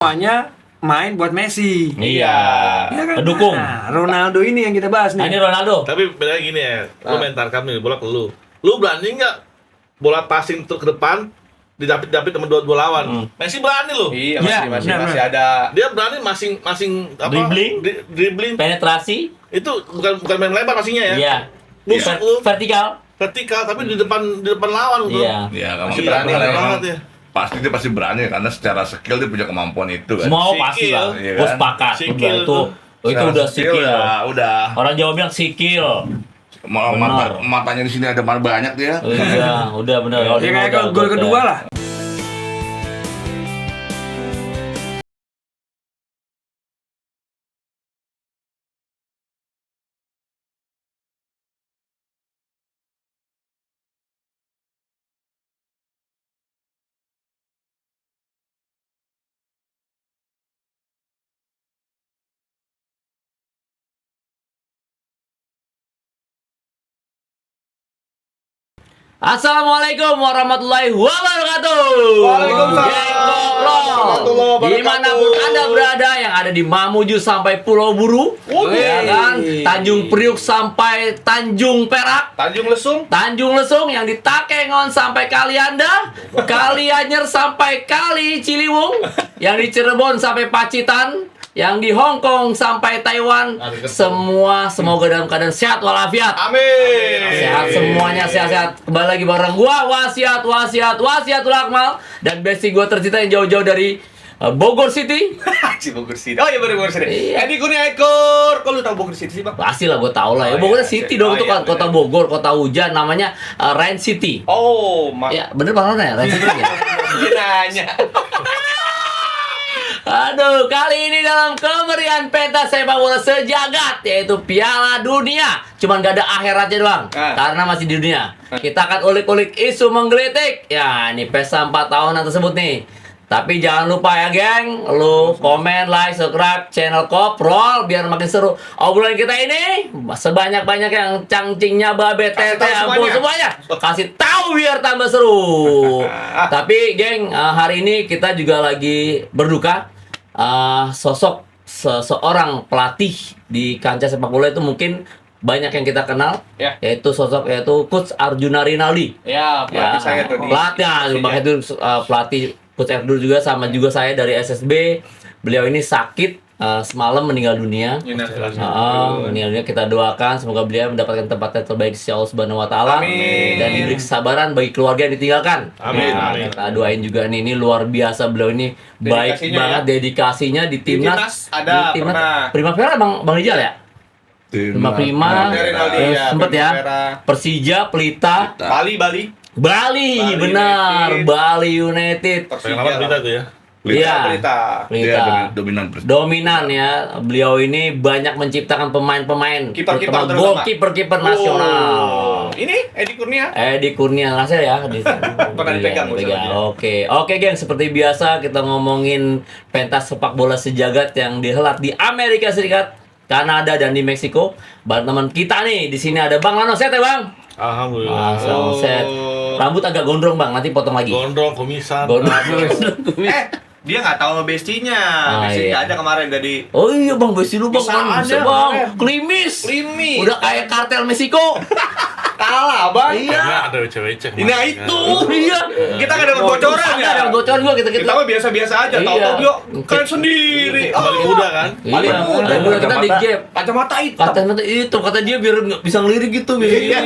semuanya main buat Messi. Iya. Ya kan? Pendukung. Nah, Ronaldo ini yang kita bahas Nah, ini nih. Ronaldo. Tapi bedanya gini ya, lu main tarkam nih, bola ke lu. Lu berani nggak bola passing ke depan, didapit sama dua lawan? Messi berani loh. Iya, Ya, masih benar. ada. Dia berani masing apa? Dribbling. Dribbling. Penetrasi. Itu bukan main lebar passingnya ya. Iya. Nusuk lu Vertikal. vertikal tapi di depan lawan gitu. Iya. Iya, kamu Masih Gila, berani lah ya. banget ya. Pasti dia pasti berani karena secara skill dia punya kemampuan itu kan. Mau Sikil. pasti lah. Iya Gue kan? sepakat. Sikil Udah itu. tuh. Itu Secara udah skill sikil. udah. Orang Jawa bilang sikil. Benar. Matanya di sini ada banyak dia. Udah benar. Kalau Ya dia kayak udah gol gocek. kedua lah. Assalamualaikum warahmatullahi wabarakatuh. Waalaikumsalam Geng Ngobrol. warahmatullahi wabarakatuh. Dimanapun Anda berada, yang ada di Mamuju sampai Pulau Buru, ya kan? Tanjung Priuk sampai Tanjung Perak, Tanjung Lesung. Tanjung Lesung, yang di Takengon sampai Kalianda, Kalianyer sampai Kali Ciliwung, yang di Cirebon sampai Pacitan, yang di Hong Kong sampai Taiwan. Semua semoga dalam keadaan sehat walafiat. Amin. Sehat semuanya, sehat-sehat. Kembali lagi bareng gua Wasiatul Akmal dan besti gua tercinta yang jauh-jauh dari Bogor City. Bogor City. Oh iya, Bogor City. Iya. Edi Kurnia Ekor. Kok lu tahu Bogor City sih, Bang? Pasti lah gua tahu lah ya. Oh, Bogor iya. City Oh, dong, itu kan iya, kota bener. Bogor, kota hujan, namanya Rain City. Oh, Ya, bener banget ya, Rain City ya. Dia nanya. Aduh, kali ini dalam kemeriahan pentas sepak bola sejagat, yaitu Piala Dunia. Cuman gak ada akhiratnya doang, karena masih di dunia. Kita akan ulik-ulik isu menggelitik. Ya, ini pesta 4 tahunan tersebut nih. Tapi jangan lupa ya, geng, lu komen, like, subscribe channel Koprol biar makin seru. Obrolan kita ini sebanyak-banyak yang cangcingnya babe Kasih tete tahu ampun semuanya. Kasih tahu biar tambah seru. Tapi geng, hari ini kita juga lagi berduka. Sosok seseorang pelatih di kancah sepak bola itu mungkin banyak yang kita kenal, Ya. yaitu Coach Arjuna Rinaldi. Ya, pelatih saya tuh di Pelatih, makanya itu pelatih Coach Arjuna juga sama juga saya dari SSB. Beliau ini sakit, semalam meninggal dunia. Meninggal dunia, kita doakan semoga beliau mendapatkan tempat yang terbaik di sisi Allah Subhanahu wa taala Amin. dan diberi kesabaran bagi keluarga yang ditinggalkan. Amin, Nah, amin. kita doain juga nih, ini luar biasa beliau ini, baik Dedikasinya banget dedikasinya di timnas ada, di timnas pernah. Primavera Bang Rijal ya? Prima, Dari Rinaldi, ya, sempet ya. Primavera. Persija, Pelita, Bali. Bali, Bali benar, United. Bali United. Paling lama berita tuh ya. Iya. Pelita. Pelita. Dia dominan. Dominan ya, beliau ini banyak menciptakan pemain-pemain, Kiper-kiper terutama terutama. kiper nasional. Ini Edi Kurnia. Edi Kurnia ngasih ya di Pernah dipegang, Iya, Oke, geng, seperti biasa kita ngomongin pentas sepak bola sejagat yang dihelat di Amerika Serikat, Kanada dan di Meksiko. Bareng teman kita nih, di sini ada Bang Lano Set ya, Bang. Alhamdulillah. Langsung set. Rambut agak gondrong, Bang, nanti potong lagi. Gondrong, kumisan. Gondrong. Dia nggak tahu sama bestinya. Ah, Besti iya. ada kemarin dari Oh iya, Bang, besi lu, Bang. Bisa Kan aja, bisa, Bang. kemarin. Klimis. Klimis. Udah kayak kartel Meksiko. kalah, Bang. Karena ada wecek-wecek. Nah itu. Iya. Kita nggak dapat bocoran ya. Ada bocoran gua kita. Kita mah biasa-biasa aja. Iya. Tahu-tahu dia keren sendiri. Kembali muda kan? Iya, muda. muda kita di gap. Kacamata hitam. Kata itu kata dia biar nggak bisa ngelirik gitu. Iya.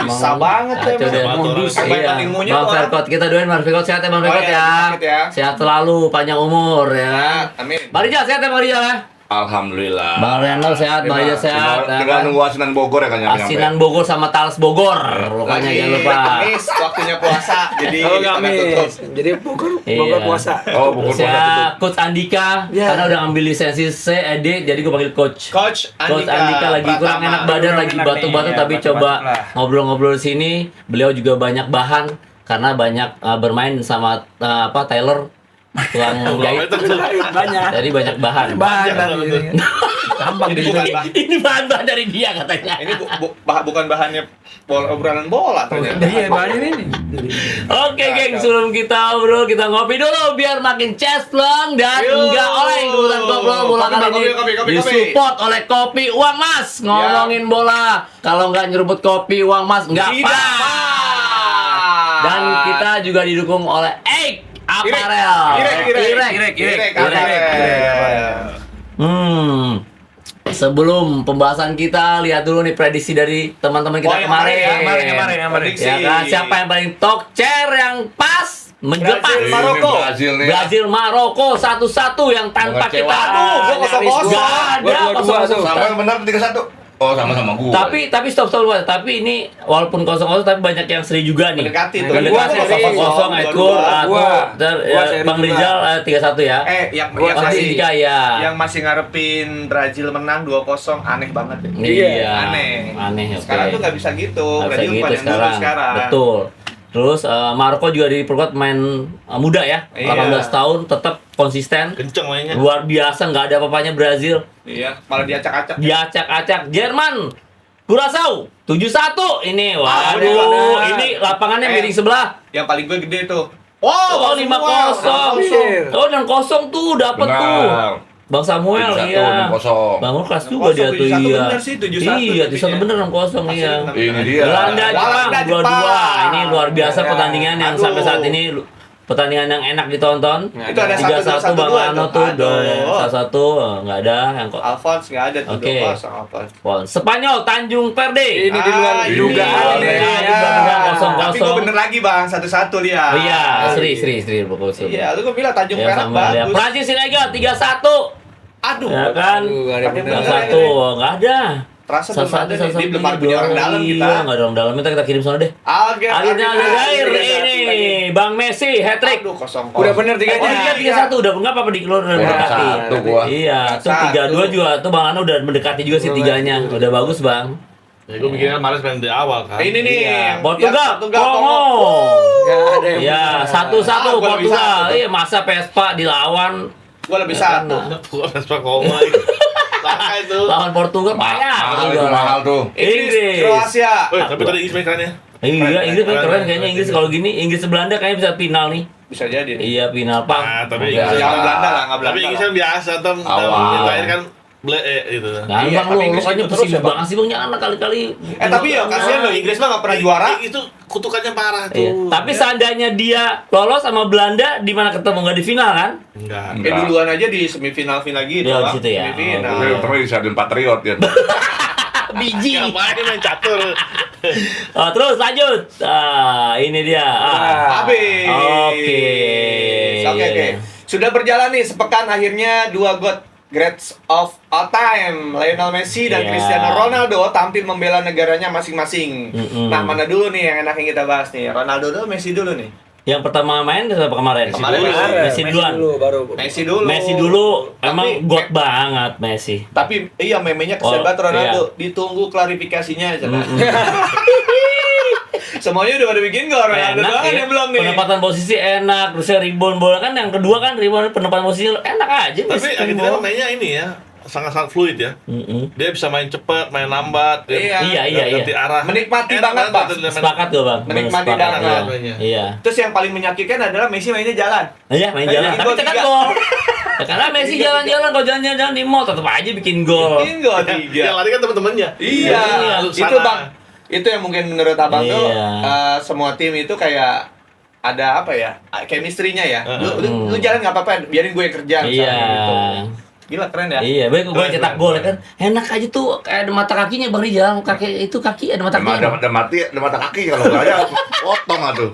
Bisa banget ya. Kacau deh. Modus. Sampai Iya. banding monyet Bang tuh orang. Verkot, kita doain Bang Verkot sehat ya, Bang Oh, Verkot iya, ya. sakit ya. Sehat selalu, panjang umur ya. Amin. Bang Rijal sehat ya, Bang Rijal ya. Alhamdulillah. Bang Reno sehat, Bang Rijal sehat. ya Tinggal kan? nunggu asinan Bogor ya kan nyampe. Asinan Bogor sama Tales Bogor. Rupanya jangan lupa. Kamis waktunya puasa. Jadi Oh, kita nggak tutup. Kamis. Jadi Bogor Iya. puasa. Oh, Bogor Terus ya, Coach Andika, Iya. karena udah ngambil lisensi C, ED, jadi gue panggil Coach. Coach Coach Andika lagi kurang Pratama. enak badan, Kurang lagi enak batu-batu, nih, ya, tapi batu-batu coba lah. ngobrol-ngobrol di sini. Beliau juga banyak bahan karena banyak bermain sama Taylor tukang jahit. Banyak. Jadi banyak bahan. Gampang Ini bukan bahan. Ini bahan-bahan dari dia katanya. Ini bukan bahannya obrolan bola ternyata. Iya, banyak ini. Oke, geng, sebelum kita ngobrol, kita ngopi dulu biar makin cespleng dan Yo. enggak oleng urusan ngobrol bola kali ini disupport oleh Kopi Uang Mas. Ngomongin bola, kalau nggak nyeruput kopi Uang Mas nggak Tidak pas. pas. Dan kita juga didukung oleh Eik Apparel. Irek. Sebelum pembahasan kita, lihat dulu nih prediksi dari teman-teman kita kemarin. Kemarin. Ya kan, siapa yang paling talk chair yang pas menjepat Brazil, Maroko. Brazil nih. Brazil Maroko 1-1 yang tanpa kita. Mengecewakan. Aduh, gua 0-0. Gak ada 0-0. Sama yang benar 3-1. Oh, sama gua. Tapi stop. Tapi ini walaupun 0-0 tapi banyak yang seri juga nih. Mendekati tuh. Mendekati Gua 0-0 Ekur seri Bang juga. Rizal 3-1 ya. yang masih masih 3 ya. yang masih ngarepin Brazil menang 2-0 aneh banget ya. Iya. Aneh. Oke. Sekarang tuh nggak bisa gitu. Nggak bisa Brazil gitu bukan yang dulu sekarang. Betul. Terus Maroko juga diperkuat main muda ya, Iya. 18 tahun tetap konsisten. Kenceng mainnya. Luar biasa, nggak ada apa-apanya Brazil. Iya, malah diacak-acak. Diacak-acak Jerman. Curaçao 7-1 ini. Waduh, benar. ini lapangannya miring sebelah. Yang paling gue gede tuh. Oh, 5-0. Iya. Oh, dan kosong tuh dapat tuh. Bang Samuel 7-1, iya. 6-0. Bangun kelas juga dia tuh 7-1 iya. bener sih, 7-1 Iya, 7-1 tapi bener 6-0 iya. Ini dia. Belanda Jepang Belanda, 2-2. Jepang. Ini luar biasa Ya. pertandingan yang Aduh. sampai saat ini pertandingan yang enak ditonton. Itu ada 3-1 Bang 1-2 Ano tuh. tuh, Aduh. 1-1 enggak ada yang kok. Alphonse nggak ada tuh. Oke. 2-0 Alphonse. Spanyol Tanjung Verde. Ini di luar ini dugaan luar nih. dugaan. Kosong. Tapi gue bener lagi bang, 1-1 lihat. Iya, seri pokoknya. Iya, lu gue bilang Tanjung Ya, Perak sama ya. bagus. Prancis Senegal 3-1. Aduh, Ya kan? Aduh, nggak ada Tapi bener. bener. 1 enggak ada. Terasa belum ada nih. Dia belum ini punya orang doang. dalam kita. Iya, enggak ada orang dalam. Kita kirim sana deh. Akhirnya Aljazair ini Bang Messi hat trick. Aduh, 0-0. Udah bener Oh, tiganya. dia 3-1 udah enggak apa-apa di keluar udah Udah mendekati. 1 gua. Iya, tuh 1. 3-2 juga tuh Bang Ano udah mendekati juga sih tiganya. Udah bagus, Bang. Ya gue mikirnya Mares main di awal kan. Ini nih. Iya, yang Portugal, Kongo. Nggak ada yang Ya, bener. 1-1 Ah, gua lebih Portugal. satu. Iya, masa Vespa dilawan Gue lebih satu. Gua Vespa koma. Salah itu. lawan Portugal payah. Mahal itu Portugal. mahal tuh. Inggris. Kroasia. Woi, tapi tadi Inggris main keren ya. Iya, Inggris Keren, keren keren, kayaknya keren. Inggris kalau gini Inggris Belanda kayaknya bisa final nih. Bisa jadi. Iya, final Pak. Nah, tapi Oke. Inggris- Jangan Belanda lah, nggak Belanda. Tapi Inggris kan biasa tuh. Awal. Terakhir kan gitu. Nah, Iya, Bang tapi lu Inggris kayaknya itu terus pesimis ya, Bang. banget sih Bang, jangan kali-kali. Tapi ya kasihan loh, Inggris mah nggak pernah juara. Itu kutukannya parah tuh. Iya. Tapi seandainya dia lolos sama Belanda di mana ketemu nggak di final kan? Enggak. Duluan aja di semifinal-final gitu. Ya, di Bang. situ ya. Semifinal. Oh, Terus disadiin Patriot ya. Biji. Ngapain main catur? Oh, terus lanjut. Ini dia. Habis. Oke. Oke. Sudah berjalan nih sepekan akhirnya dua greats of all time, Lionel Messi dan Iya. Cristiano Ronaldo tampil membela negaranya masing-masing. Mm-mm. Nah, mana dulu nih yang enaknya kita bahas nih? Ronaldo dulu, Messi dulu nih. Yang pertama main siapa kemarin? Kemarin Messi duluan. baru. Messi dulu. Messi dulu Tapi- emang god banget Messi. Tapi iya memenya kesian Oh, banget Ronaldo. iya. Ditunggu klarifikasinya aja. Semuanya udah pada bikin gol, Ronaldo Enak doang ya. yang belum nih. Penempatan posisi enak, terusnya rebound bola kan yang kedua kan rebound penempatan posisi enak aja. Tapi Messi kan Argentina bola. mainnya ini ya, sangat-sangat fluid ya. Mm-mm. Dia bisa main cepat, main lambat, dia Iya. ganti arah. Menikmati Enak banget, Bang. dia main- Sepakat gue bang. Menikmati Sepakat, banget. Bang. Mainnya. Iya. Terus yang paling menyakitkan adalah Messi mainnya jalan. Iya main jalan. bikin Tapi gol tekan 3. gol. Ya, karena Messi jalan-jalan kalau jalan-jalan di mall tetap aja bikin gol. Bikin gol Yang 3. lari kan teman-temannya. Iya, Lu itu sana. Bang. Itu yang mungkin menurut Abang tuh Iya. semua tim itu kayak ada apa ya? Chemistry-nya ya. Lu jalan nggak apa-apa, biarin gue yang kerja Iya. misalnya gitu. Gila keren ya. Iya, baik gue Keren, cetak keren, gol ya keren. kan. Enak aja tuh kayak ada mata kakinya Bang Rijal. Kaki itu kaki ada mata kakinya. Ada mati, ada mata kaki kalau nggak ada potong atuh.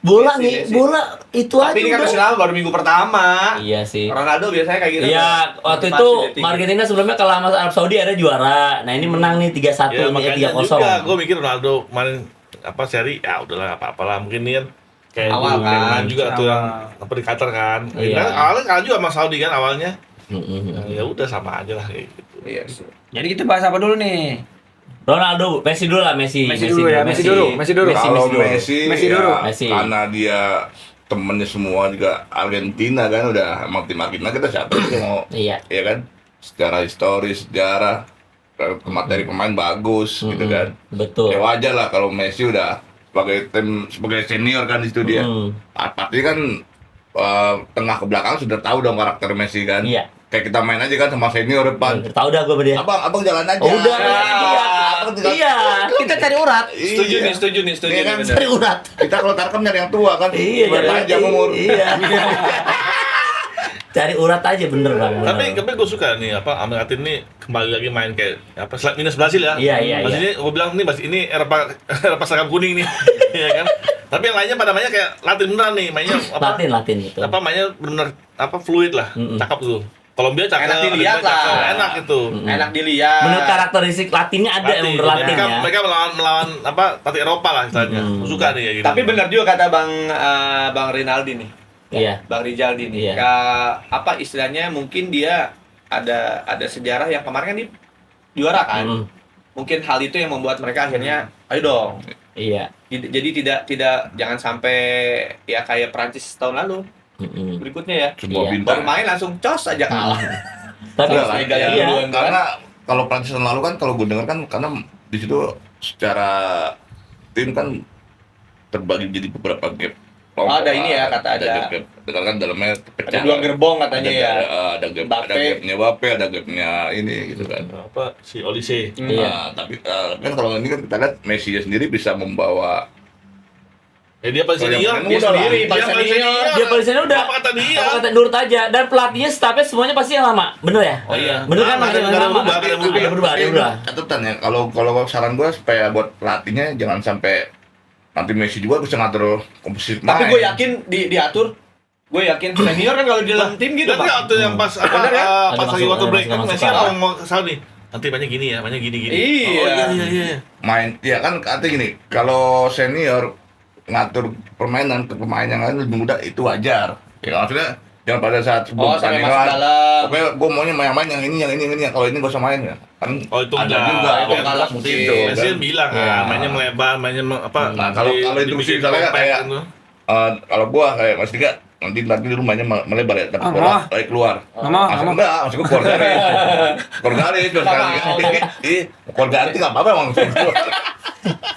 Bola Messi, nih, Messi. bola itu aja. Tapi ini kan udah. masih lama baru minggu pertama. Iya sih. Ronaldo biasanya kayak gitu. Iya, tuh. waktu Motivasi itu dia tinggi. Argentina sebelumnya kalah sama Arab Saudi ada juara. Nah, ini menang nih 3-1 Ya nih makanya 3-0. juga gue mikir Ronaldo main apa seri ya udahlah nggak apa-apa lah mungkin nih kan kayak Awal dulu kan, Neymar juga tuh yang awal. apa di Qatar kan. Iya. Kan awalnya kalah juga sama Saudi kan awalnya. Mm-mm. Ya udah sama aja lah kayak gitu. Iya sih. Jadi kita bahas apa dulu nih? Ronaldo, Messi dulu lah Messi. Messi dulu ya, Messi dulu. Kalau dulu. Messi, Messi ya, dulu. Messi. karena dia temennya semua juga Argentina kan udah emang tim Argentina kita siapa sih yang mau Iya. ya kan secara historis sejarah materi pemain bagus gitu kan. Betul. Ya wajar lah kalau Messi udah sebagai senior kan di situ dia. Arti kan tengah ke belakang sudah tahu dong karakter Messi kan. Iya. Kayak kita main aja kan sama senior depan. Tahu dah gue sama dia. Abang jalan aja. Udah. Abang tinggal- Iya, kita cari urat. Setuju Iya. nih, setuju Iya nih. kan? bener. Cari urat. Kita kalau tarkam nyari yang tua kan. Iya, Udah panjang umur. Iya. Cari urat aja bener bang. Tapi gue suka nih Amir Latin nih kembali lagi main kayak minus Brasil ya. Iya. Ini gue bilang nih ini era seragam kuning nih, ya kan. Tapi yang lainnya pada mainnya kayak Latin beneran nih, mainnya Latin gitu. mainnya bener fluid lah, cakep tuh. Colombia cakep, Enak dilihat Argentina cakep, lah. enak itu. Enak dilihat. Menurut karakteristik Latinnya ada Latin. emang berlatin ya. Mereka melawan Latin Eropa lah istilahnya. Gua suka nih kayak gitu. Tapi benar juga kata Bang Rinaldi nih. Iya. Bang Rijaldi nih. Iya. Apa istilahnya mungkin dia ada sejarah yang kemarin kan dia juara kan. Mungkin hal itu yang membuat mereka akhirnya ayo dong. Iya. Jadi tidak jangan sampai ya kayak Prancis tahun lalu. Berikutnya ya. Sebuah Iya. bintang. Baru main langsung cos aja kalah. Tapi Enggak lah, Senegal yang iya. duluan kan. Karena kalau Prancis tahun lalu kan kalau gue denger kan karena di situ secara tim kan terbagi jadi beberapa gap. Ada ini ya, kata ada. gap. Dengan kan dalamnya Ada pecah. 2 gerbong katanya ya. Ada gap, Mbappe. ada gapnya Mbappe, ada gapnya ini gitu kan. si Olise. Iya. Nah, tapi kan kalau ini kan kita lihat Messi sendiri bisa membawa Ya dia paling senior. Dia sendiri, Dia paling paling senior. senior. Dia paling senior udah. Apa kata dia? Apa kata nurut aja. Dan pelatihnya staffnya semuanya pasti yang lama. Bener ya? Oh iya. Bener kan? Lama, Masih ada yang lama. berubah, ada berubah. Ada berubah. catatan ya kalau saran gue supaya buat pelatihnya jangan sampai nanti Messi juga bisa ngatur komposisi Tapi main. gue yakin diatur. Gue yakin senior kan kalau di dalam tim gitu, Dan Bang. waktu yang pas Bener ya? pas Ada lagi masuk, water ada break kan masuk, Messi masuk. kan mau kesal nih. Nanti mainnya gini ya, mainnya gini. Iya. Oh iya. main ya kan artinya gini kalau senior ngatur permainan ke pemain yang lain lebih mudah itu wajar ya maksudnya jangan pada saat sebelum Sampai pertandingan masuk dalam. pokoknya gue maunya main yang ini kalau ini gak usah main ya kan Oh itu ada enggak. juga itu yang kalah seperti mungkin. itu Messi kan. kan bilang Ya. kan, mainnya melebar, mainnya Nah, kalau itu dibikin misalnya compact kayak gitu. kalau gua kayak Mas Tiga nanti di rumahnya melebar ya tapi bola lari keluar Nggak mau. maksud gua keluar garis terus kan keluar garis nggak apa-apa emang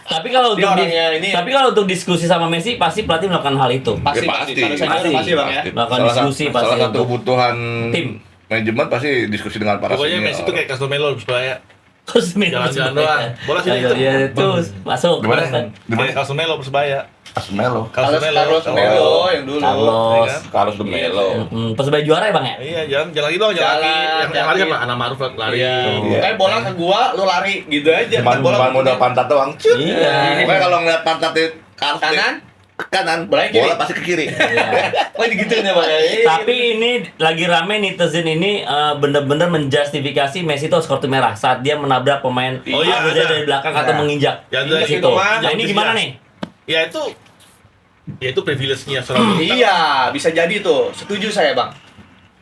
Tapi kalau Dia untuk orangnya ini. tapi kalau untuk diskusi sama Messi pasti pelatih melakukan hal itu. Pasti, Ya, pasti. pasti. Kalau senior Pasti. pasti, Bang ya. Melakukan Salah diskusi satu- pasti salah satu untuk kebutuhan tim. manajemen pasti diskusi dengan para Pokoknya senior. Messi tuh kayak Casemiro supaya Kosmen. Jalan-jalan doang. Bola sini itu. Iya, terus masuk. Gimana? kayak Casemiro Persebaya. Asmelo Carlos Melo yang dulu. Carlos. Iya kan? Carlos de Melo Persebaya juara ya, Bang ya? Iya, jalan lagi dong, jalan lagi. Yang lari apa? Anak Ma'ruf lari. Iya. Bola ke gua, lu lari gitu aja. cuma modal pantat doang cut Iya. pokoknya kalau ngeliat pantatnya Carlos Kanan? kanan Bola kiri. bola pasti ke kiri Oh, digituin ya, Bang. Tapi ini lagi rame netizen ini bener-bener menjustifikasi Messi itu harus kartu merah saat dia menabrak pemain Oh iya, Argentina ada. dari belakang atau menginjak. Ya, ada Di itu situ. mah. Nah, ini gimana nih? Ya itu privilege-nya seorang bintang. Iya, bisa jadi tuh. Setuju saya, Bang.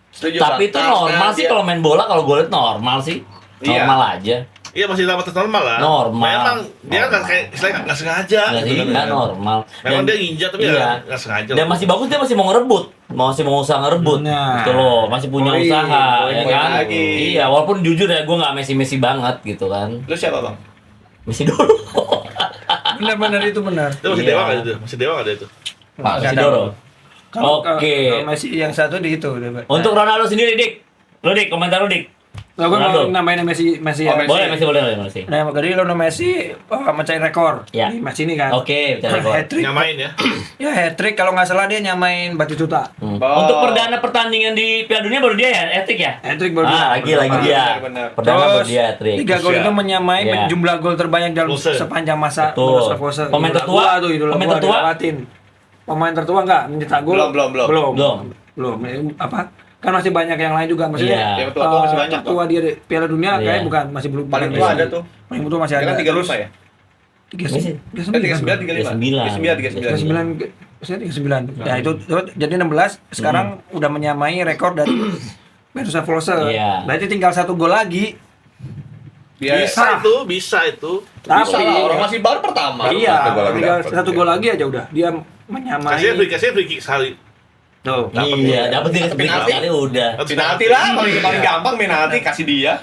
Setuju, Bang. Tapi itu Karena normal sih dia- kalau main bola kalau gue liat normal sih. Iya. Normal aja. Iya masih dalam batas normal lah. Normal. Memang dia Normal. kan kayak istilahnya nggak sengaja. Nggak gitu sih, kan. nggak normal. Memang dia nginjak tapi iya. nggak sengaja. Dan masih bagus dia masih mau ngerebut, masih mau usaha ngerebut, Nah. gitu loh, masih punya Poin, usaha, ya poin kan? lagi. Iya, walaupun jujur ya gue nggak Messi banget gitu kan, Lu siapa, Bang? Messi dulu. Benar-benar itu benar. Itu masih Iya. dewa kali itu, masih dewa kali itu. Messi dulu. Oke. Kalau Messi yang satu di itu. Untuk Ronaldo sendiri, Dik, lu Dik, komentar lu Dik. Nah, gue Ronaldo. mau nambahin Messi ya. Oh, Messi. Boleh Messi. Nah, jadi Lionel Messi mencari rekor Ya. di match ini kan. Oke, bicara rekor. Hat-trick. Nyamain ya. Ya hat-trick kalau nggak salah dia nyamain Batistuta. Hmm. Oh. Untuk perdana pertandingan di Piala Dunia baru dia ya, hat-trick ya? Hat-trick baru Ah, dia. lagi dia. Benar. Perdana baru Terus dia hat-trick. 3 gol itu menyamai Ya. jumlah gol terbanyak dalam Klose. sepanjang masa Betul. Miroslav Klose. Pemain Idola tertua? gua tuh, idola Pemain gua tertua? dilewatin. Pemain tertua enggak mencetak gol? Belum. Belum. Apa? Kan masih banyak yang lain juga maksudnya. Iya. Yang tua-tua masih banyak, Tua dia di Piala Dunia Iya. kayak bukan masih belum. Paling bukan tua Messi. ada tuh. Paling tua masih Dia ada. kan 35 ya? 39. 39. Maksudnya 39. Ya itu jadi 16 sekarang udah menyamai rekor dari Miroslav Klose. Iya. Berarti tinggal 1 gol lagi. Bisa itu. Tapi Bisa lah, orang masih baru pertama. iya, Satu gol lagi tinggal dapat. 1 gol lagi aja udah. Dia menyamai. Kasih free kick sekali. Tuh. Iya, dapat dia Penalti. sekali udah. Penalti lah, paling gampang penalti kasih dia.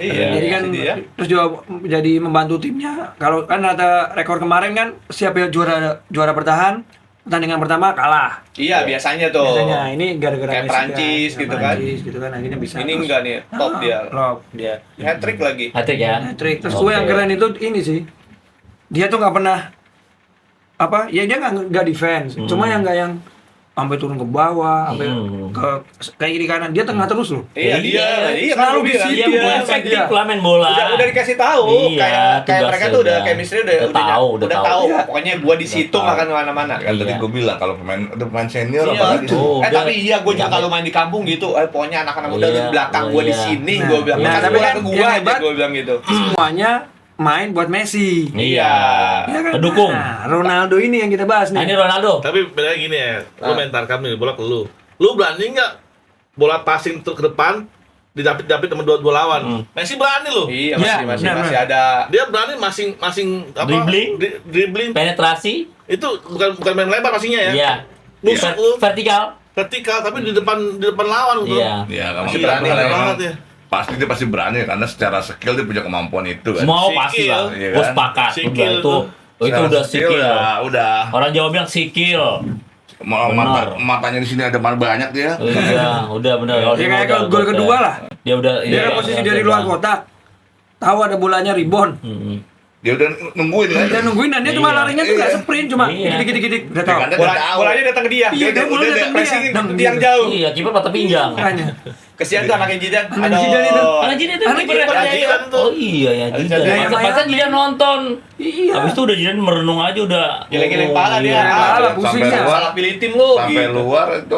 Iya. Jadi kan Jadi ya. terus juga jadi membantu timnya. Kalau kan rata rekor kemarin kan siapa yang juara bertahan, pertandingan pertama kalah. Iya, biasanya tuh. Biasanya ini gara-gara Kayak Messi Prancis gitu kan. Prancis gitu kan akhirnya bisa. Ini terus- enggak nih, top dia. Top dia. Hat trick lagi. Hat-trick ya. Hat-trick. Terus Oke. gue yang keren itu ini sih. Dia tuh nggak pernah apa? Ya dia nggak defense. Cuma yang nggak yang sampai turun ke bawah, sampai ke kiri kanan. Dia tengah terus loh. Iya, dia. Iya, kan Selalu gua di bilang. situ, Dia Iya, bukan dia. efektif lah main bola. Udah dikasih tahu Iya, kayak tugasnya mereka tuh udah udah. chemistry Udah tahu, udah tahu. tahu. Iya. Pokoknya gua di situ tahu. makan kemana-mana. Kan tadi Iya. gue bilang kalau pemain senior Iya. apalagi Oh, dia- Tapi iya gue juga Jangan. kalau main di kampung gitu, pokoknya anak-anak muda Iya, di belakang oh gue di iya. sini, Nah, gue bilang, nah, kasih tapi bola kan ke gue yang aja, hebat- gue bilang gitu. Semuanya main buat Messi. Iya. Ya kan? Pendukung. Nah, Ronaldo ini yang kita bahas Nah, ini nih. Ronaldo. Tapi bedanya gini ya, lu Ah. main tarkam nih, bola ke lu. Lu berani nggak bola passing ke depan, didapit sama dua lawan? Messi berani loh. Iya, Iya, masih benar, masih ada. Dia berani masing apa? Dribbling. Dribbling. Penetrasi. Itu bukan main lebar passingnya ya. Iya. Busuk lu. Vertikal. Vertikal tapi di depan lawan gitu. Iya. ya Masih masih berani berani lah ya. banget ya. pasti dia pasti berani karena secara skill dia punya kemampuan itu kan. Semua Sikil. pasti lah. Iya Gue kan? sepakat. Sikil Udah itu. tuh. Itu Secara udah skill sikil. udah Orang Jawa bilang sikil. Benar. matanya di sini ada banyak dia. Udah benar. Kalau Dia dia kayak udah- gol kedua lah. Dia udah. Dia kan posisi dari luar kotak. Tahu ada bolanya rebound. Dia udah nungguin kan. Dia nungguin dan dia cuma Iya. larinya tuh nggak Iya. sprint, cuma Iya. dikit-dikit udah tahu. Dia Bola, tahu. bolanya datang ke dia. Iya, dia udah bolanya dia datang ke pressing dia. ke tiang jauh. Iya, kiper patah pinggang. Makanya. Kesian tuh anaknya Jidan. Anak Zidane itu. Anak Jidan itu Anak kipernya. kipernya, Jidan tuh. Oh iya ya Jidan. Jidan. Masa Jidan nonton. Iya. Habis itu udah Jidan merenung aja udah. Geleng-geleng pala dia. iya. Kepala Sampai pusingnya. luar. Salah pilih tim lu. Sampai gitu. luar itu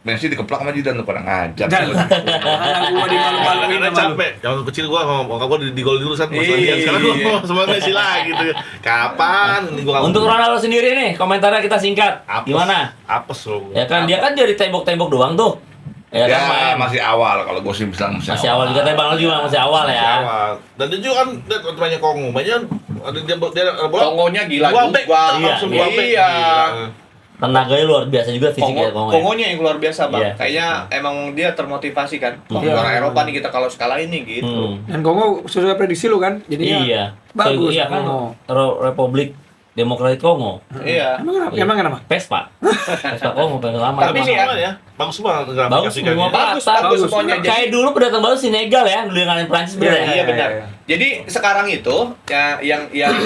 Messi dikeplak sama Zidane tuh kurang ajar. Dan gua dimalu-maluin Karena sama lu. capek. Zaman kecil gua sama bokap gua di gol dulu saat masalah dia. Sekarang gua Iya. mau sama Messi lagi gitu. Kapan gua Untuk Ronaldo sendiri nih, komentarnya kita singkat. Apes. Gimana? Apes loh. Ya kan dia kan dari tembok-tembok doang tuh. Ya, Ya, kan main. masih awal kalau gue sih bilang Masih awal juga tapi Bang Al juga masih awal Masih ya. awal. Dan dia juga kan dia mainnya Kongo. Mainnya ada dia ada bola. Kongonya gila Dua back, juga. langsung Iya, dua back. iya. Gila. Tenaganya luar biasa juga fisiknya Kongo. Ya. Kongonya yang luar biasa bang. Iya. Kayaknya emang dia termotivasi kan. Wah, Iya. orang Eropa nih kita kalau skala ini gitu. Hmm. Dan Kongo sesuai prediksi lu kan, jadinya Iya. bagus. Iya kan Kongo. Republik Demokratik Kongo. Iya. Emang kenapa? Vespa. Vespa Kongo pengen lama. Tapi Bagus nih ya, banget ya. Bagus banget negara Bagus Afrika semua ini. Pak. Bagus semuanya. Jadi- Kayak dulu pendatang baru Senegal ya, dulu yang ngalahin Prancis bener ya. Iya benar. iya. Jadi sekarang itu ya,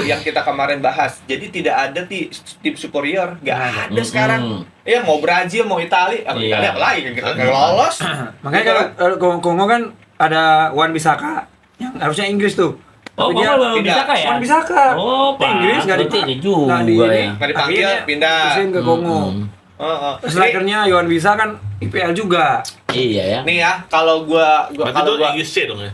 yang kita kemarin bahas. Jadi tidak ada tim superior, nggak ada sekarang. Ya mau Brazil, mau Italia, Iya. Italia apa lagi kita nggak lolos. Makanya kalau Kongo kan ada Wan Bisaka yang harusnya Inggris tuh. Oh, Tapi dia Kongo belum tidak. bisa ya? Wan Bisaka. Oh, Pak. Inggris nggak Berarti dipakai. ini juga Nggak di- ya. Nggak dipanggil, Akhirnya pindah. terusin ke Kongo. Heeh. Strikernya Yohan Bisa kan IPL juga. Iya ya. Nih ya, kalau gua Berarti kalau itu gua Inggris C dong ya.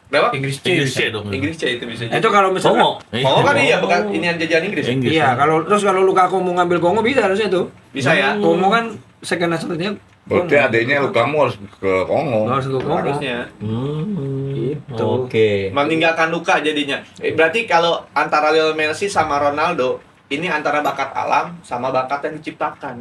berapa? Inggris C. Inggris C dong. Inggris C itu bisa. Nah, itu kalau misalkan Kongo. Oh kan iya bekas ini yang jajahan Inggris. Inggris. Iya, kalau Lukaku mau ngambil Kongo bisa harusnya tuh. Bisa ya. Kongo kan second nationality-nya Berarti adanya kamu harus ke Kongo. harus ke Kongo. Harusnya. Gitu. Oke. Meninggalkan luka jadinya. Berarti kalau antara Lionel Messi sama Ronaldo ini antara bakat alam sama bakat yang diciptakan.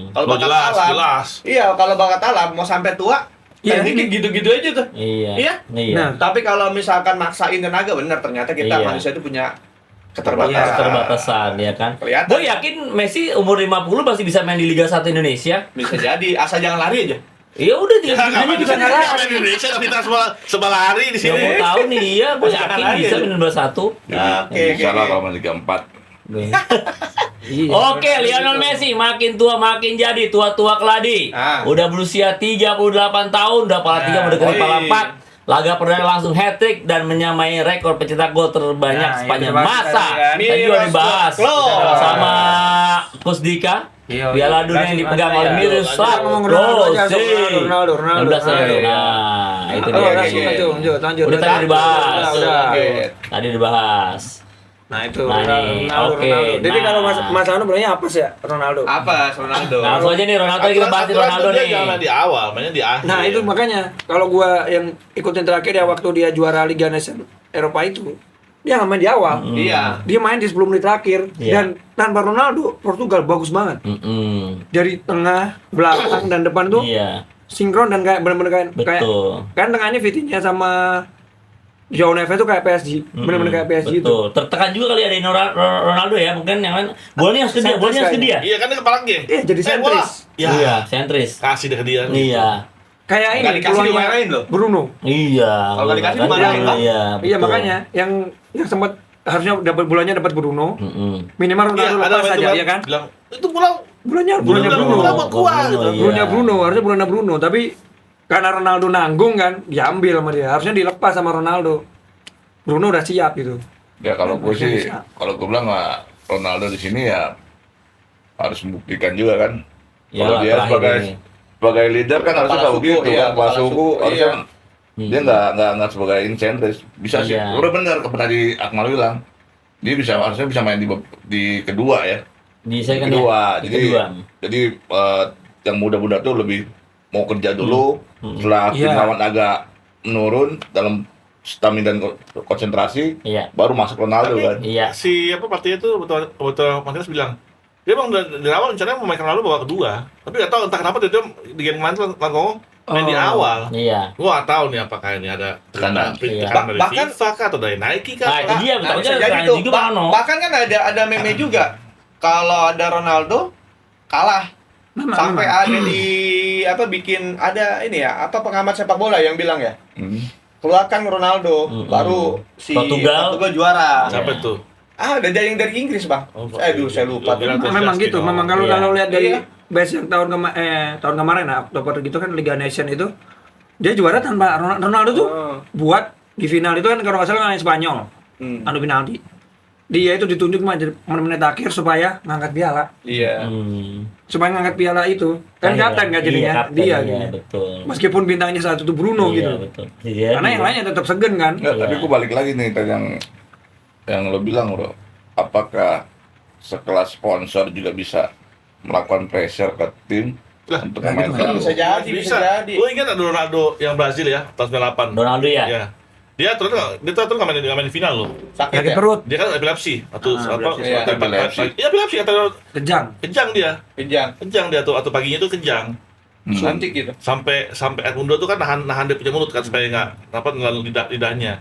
Kalau Oh, bakat jelas, alam, jelas. iya kalau bakat alam mau sampai tua, Iya, tekniknya gitu-gitu aja tuh. Iya. Iya. Iya. Nah, Tapi kalau misalkan maksain tenaga bener ternyata kita Iya. manusia itu punya keterbatasan. Keterbatasan ya kan. Kelihatan. Gue yakin Messi umur 50 masih bisa main di Liga 1 Indonesia. Bisa jadi asal jangan lari aja. Ya udah dia Kapan bisa bisa lari. Indonesia kita sebelah hari di Siapa sini. mau tahu nih iya, gue Jangan yakin lari bisa aja. main Liga 1. Nah, oke. Bisa lah kalau main Liga 4. iya. Oke, Lionel Messi makin tua makin jadi tua-tua keladi. Ah. Udah berusia 38 tahun, udah pala 3 mendekati oi. pala 4. Laga perdana langsung hat-trick dan menyamai rekor pencetak gol terbanyak Nah, sepanjang itu dibahas masa. tadi kan. Tadi juga dibahas Miroslav. sama Pusdika. Iya, Piala iya. Dunia yang dipegang Iya. oleh Miroslav Ngomong Ronaldo aja, Klose. Ronaldo. 16 tahun. Iya. Nah, itu Oh, dia. lanjut. Udah tadi dibahas. Udah. Tadi dibahas. Nah itu Nah, nih, Ronaldo. oke, Jadi nah. kalau Mas Anu berarnya apa sih ya Ronaldo? Apa Ronaldo? Nah, langsung aja nih Ronaldo kita bahas nih Ronaldo Dia nih. jangan di awal, mainnya di akhir. Nah itu makanya kalau gua yang ikutin terakhir ya waktu dia juara Liga Nations Eropa itu dia nggak main di awal. Iya. Dia main di 10 menit terakhir Iya. dan tanpa Ronaldo Portugal bagus banget. Dari tengah, belakang dan depan tuh Iya, sinkron dan kayak benar-benar kayak betul. kan tengahnya Vitinha sama Joao Neves itu kayak PSG, benar-benar kayak PSG itu. Betul. Tertekan juga kali ada Ronaldo ya, mungkin yang lain. Bolanya harus ke dia, bolanya harus ke dia. Iya kan dia kepala G. Iya, jadi bola. sentris. Ya. Iya, sentris. Kasih deh ke dia. Iya. Kayak Nggak ini dikasih peluangnya dimarahin loh. Bruno. Iya. Kalau nggak dikasih Kan dimarahin, Bang. Iya, Iya, betul. makanya yang sempat harusnya dapat bulannya dapat Bruno. Minimal Iya, Ronaldo ada lepas saja, ya kan? Bilang, itu bola Bulannya Bruno. Bruno. Bola buat gua gitu. Iya. Bruno Bruno, harusnya Bruno, tapi karena Ronaldo nanggung kan, diambil sama dia. Harusnya dilepas sama Ronaldo. Bruno udah siap gitu. Ya kalau gue sih, Bisa. kalau gue bilang Ronaldo di sini ya harus membuktikan juga kan. Kalau Iyalah, dia terakhir sebagai ini. sebagai leader kan harusnya Kepala tahu suku, gitu iya, kan, kepala kepala suku suku, harusnya iya. dia nggak sebagai insentris bisa sih. Iya. Udah benar kepada di Akmal bilang dia harusnya bisa main di kedua ya. Di Di second kedua, ya? Di jadi kedua. jadi yang muda-muda tuh lebih mau kerja dulu, setelah tim Iya. lawan agak menurun dalam stamina dan konsentrasi, Iya. baru masuk Ronaldo Tapi- kan. Iya. Si apa pelatihnya tuh betul Martinez bilang dia emang dari awal rencananya mau main Ronaldo bawa kedua, tapi nggak tahu entah kenapa dia di game kemarin tuh langsung main di awal. Iya. Gua nggak tahu nih apakah ini ada Tekanan. Iya. tekanan dari Bahkan- FIFA kah atau dari Nike kah? Nah, itu dia, Nah, betul bisa aja jadi tanya tuh. juga Bang Ano. Bahkan kan ada meme juga. Kalau ada Ronaldo kalah. Sampai ada bikin ada ini ya, pengamat sepak bola yang bilang ya. Keluarkan Ronaldo, baru si Portugal juara. Siapa tuh? Ada yang dari Inggris, Bang. Oh, Saya lupa. Bilang Nah, memang gitu, Justin, memang oh. kalau Iya. kalau lihat dari Iya. base yang tahun kemarin Oktober gitu kan Liga Nation itu dia juara tanpa Ronaldo tuh buat di final itu kan kalau nggak salah ngalahin Spanyol. Adu penalti. Dia itu ditunjuk jadi menit akhir supaya ngangkat piala. Iya. Supaya ngangkat piala itu. Kan Iya, kapten kan iya, jadinya kapten, dia iya, gitu. betul. Meskipun bintangnya satu itu Bruno Iya, gitu. betul. Iya, Karena yang lainnya tetap segen kan. Nggak, tapi gue balik lagi nih tadi yang lo bilang bro, apakah sekelas sponsor juga bisa melakukan pressure ke tim Lah, untuk nah, gitu memainkan? kan. Bisa jadi, bisa jadi. Lu ingat ada Ronaldo yang Brazil ya, tahun 98? Ronaldo ya? Ya. Dia terus nggak main di final loh. Sakit Sakit ya? perut, Dia kan epilepsi atau epilepsi. Iya, Iya, epilepsi atau kejang. kejang dia. Kejang. Kejang dia tuh atau paginya tuh kejang. Suntik gitu. Sampai Edmundo tuh kan nahan dia punya mulut kan supaya nggak ngelalui lidahnya.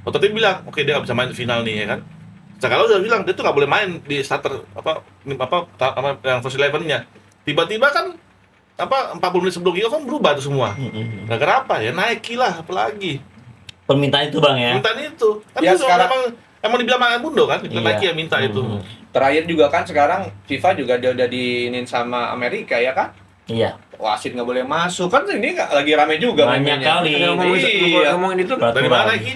Waktu itu bilang, oke dia nggak bisa main di final nih ya kan. Sekarang udah bilang dia tuh nggak boleh main di starter yang first 11-nya. Tiba-tiba kan 40 menit sebelum itu kan berubah tuh semua. Gara-gara apa ya? Nike lah apalagi. Permintaan itu Bang ya. Mintaan itu. Kan Ya, itu sekarang- emang dibilang sama Edmundo kan, Iya. Nike yang minta itu. Terakhir juga kan sekarang FIFA juga dia udah diinin sama Amerika ya kan? Iya. Wasit nggak boleh masuk kan ini lagi rame juga Banyak meme-nya. kali. Ada Iya. ngomongin itu. Dari mana Nike?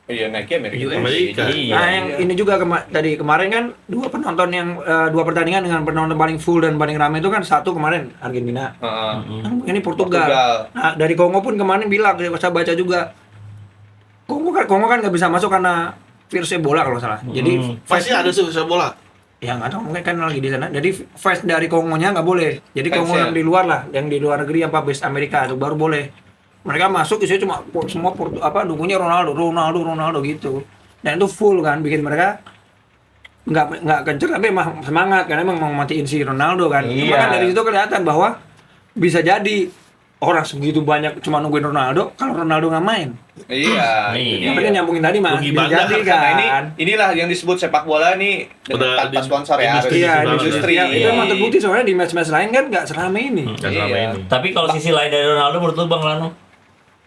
Iya Nike Amerika. Amerika. Iya. Nah, yang ini juga tadi kemarin kan dua penonton yang dua pertandingan dengan penonton paling full dan paling ramai itu kan satu kemarin Argentina. Heeh. Ini Portugal. Portugal. Nah, dari Kongo pun kemarin bilang, saya baca juga. Kongo kan nggak bisa masuk karena virus Ebola kalau nggak salah. Jadi Pasti ada sih sepak bola. ya nggak tahu mungkin kan lagi di sana. Jadi fans dari Kongonya nggak boleh. Jadi Fans Kongo ya? yang di luar lah, yang di luar negeri yang base Amerika itu baru boleh. Mereka masuk isinya cuma semua dukungnya Ronaldo gitu. Dan itu full kan bikin mereka nggak kencer tapi emang semangat karena emang mau matiin si Ronaldo kan. Cuma Iya. kan dari situ kelihatan bahwa bisa jadi orang segitu banyak cuma nungguin Ronaldo kalau Ronaldo nggak main. Iya. Iya. Yang penting nyambungin tadi mah Rugi bisa banget. jadi Nah kan. inilah yang disebut sepak bola nih Udah tanpa di- sponsor ya. industri Iya, sudah industri. Ya, itu Iya. emang terbukti soalnya di match-match lain kan nggak serame ini. Dan selama Iya. ini. Tapi kalau sisi lain dari Ronaldo menurut lu Bang Lano?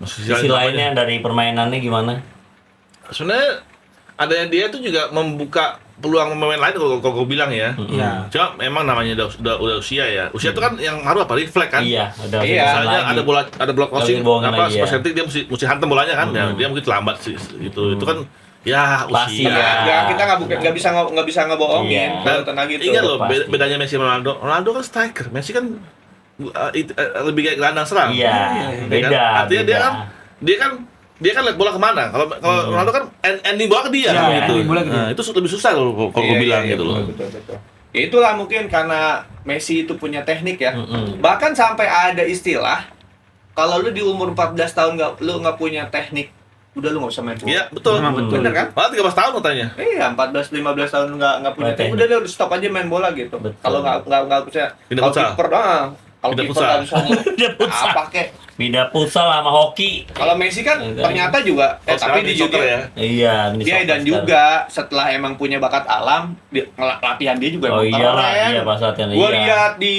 Sisi lainnya dari permainannya gimana? Sebenarnya adanya dia itu juga membuka peluang pemain lain kalau gue bilang ya. Iya. Cuma memang namanya udah usia ya. Usia itu kan yang ngaruh apa? Refleks kan. Iya, ada Iya. Misalnya ada bola crossing Lagi bohongin apa lagi, ya. spesialis dia mesti hantam bolanya kan. Ya, dia mungkin terlambat sih itu. Itu kan ya Pasti, usia. ya. Ya kita nggak bisa ngebohongin Iya. kalau tentang gitu. Ingat loh Pasti. bedanya Messi sama Ronaldo. Ronaldo kan striker, Messi kan lebih kayak gelandang serang. Iya, Ya kan? beda. Artinya beda. dia kan lihat bola kemana. Kalau Ronaldo kan ending bola ke dia Iya, gitu. ending bola ke dia. Nah, itu lebih susah kalau gue bilang gitu loh. Betul. Ya itulah mungkin karena Messi itu punya teknik ya. Mm-mm. Bahkan sampai ada istilah kalau lu di umur 14 tahun lu nggak punya teknik, udah lu nggak usah main bola. Iya, betul. Memang betul. Bener kan? Malah 13 tahun katanya. Iya, 14 15 tahun nggak punya Nggak teknik, teknik. udah lu stop aja main bola gitu. Betul. Kalau nggak bisa Pindah kalau futsal. kiper kalau Pindah kiper futsal. nggak bisa Pindah futsal. apa kek Pindah futsal sama hoki. Kalau Messi kan ternyata juga tapi di soccer juga ya. Iya, dia dan juga setelah emang punya bakat alam, latihan dia juga Oh emang iyalah, keren. iya pas latihan Gua iya. lihat di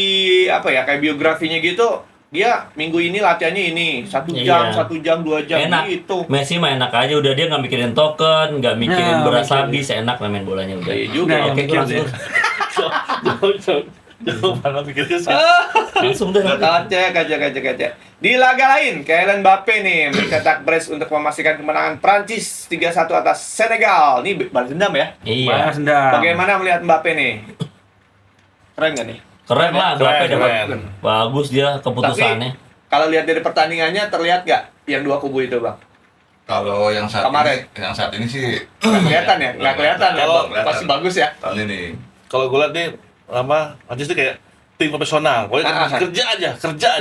apa ya kayak biografinya gitu, dia minggu ini latihannya ini 1 jam, Iya. 1 jam, 2 jam Enak. gitu. Messi mah enak aja, udah dia nggak mikirin token, nggak mikirin Nah, beras mikirin. habis, enak lah main bolanya udah. Iya juga. Nah, Oke, yang langsung, Jauh banget mikirnya sih. langsung deh. Kaca. Di laga lain, Kylian Mbappe nih mencetak brace untuk memastikan kemenangan Prancis 3-1 atas Senegal. Ini balas dendam ya. Iya, Balas dendam. Bagaimana melihat Mbappe nih? Keren gak nih? keren lah, berapa dapat keren. bagus dia keputusannya. Tapi kalau lihat dari pertandingannya terlihat gak yang dua kubu itu, Bang? Kalau yang saat Kemarin. ini sih Nggak kelihatan ya? Nggak kelihatan ya? Kalau Pasti bagus ya? tahun ini. Kalau gue liat nih Prancis tuh kayak tim profesional. Pokoknya kerja aja.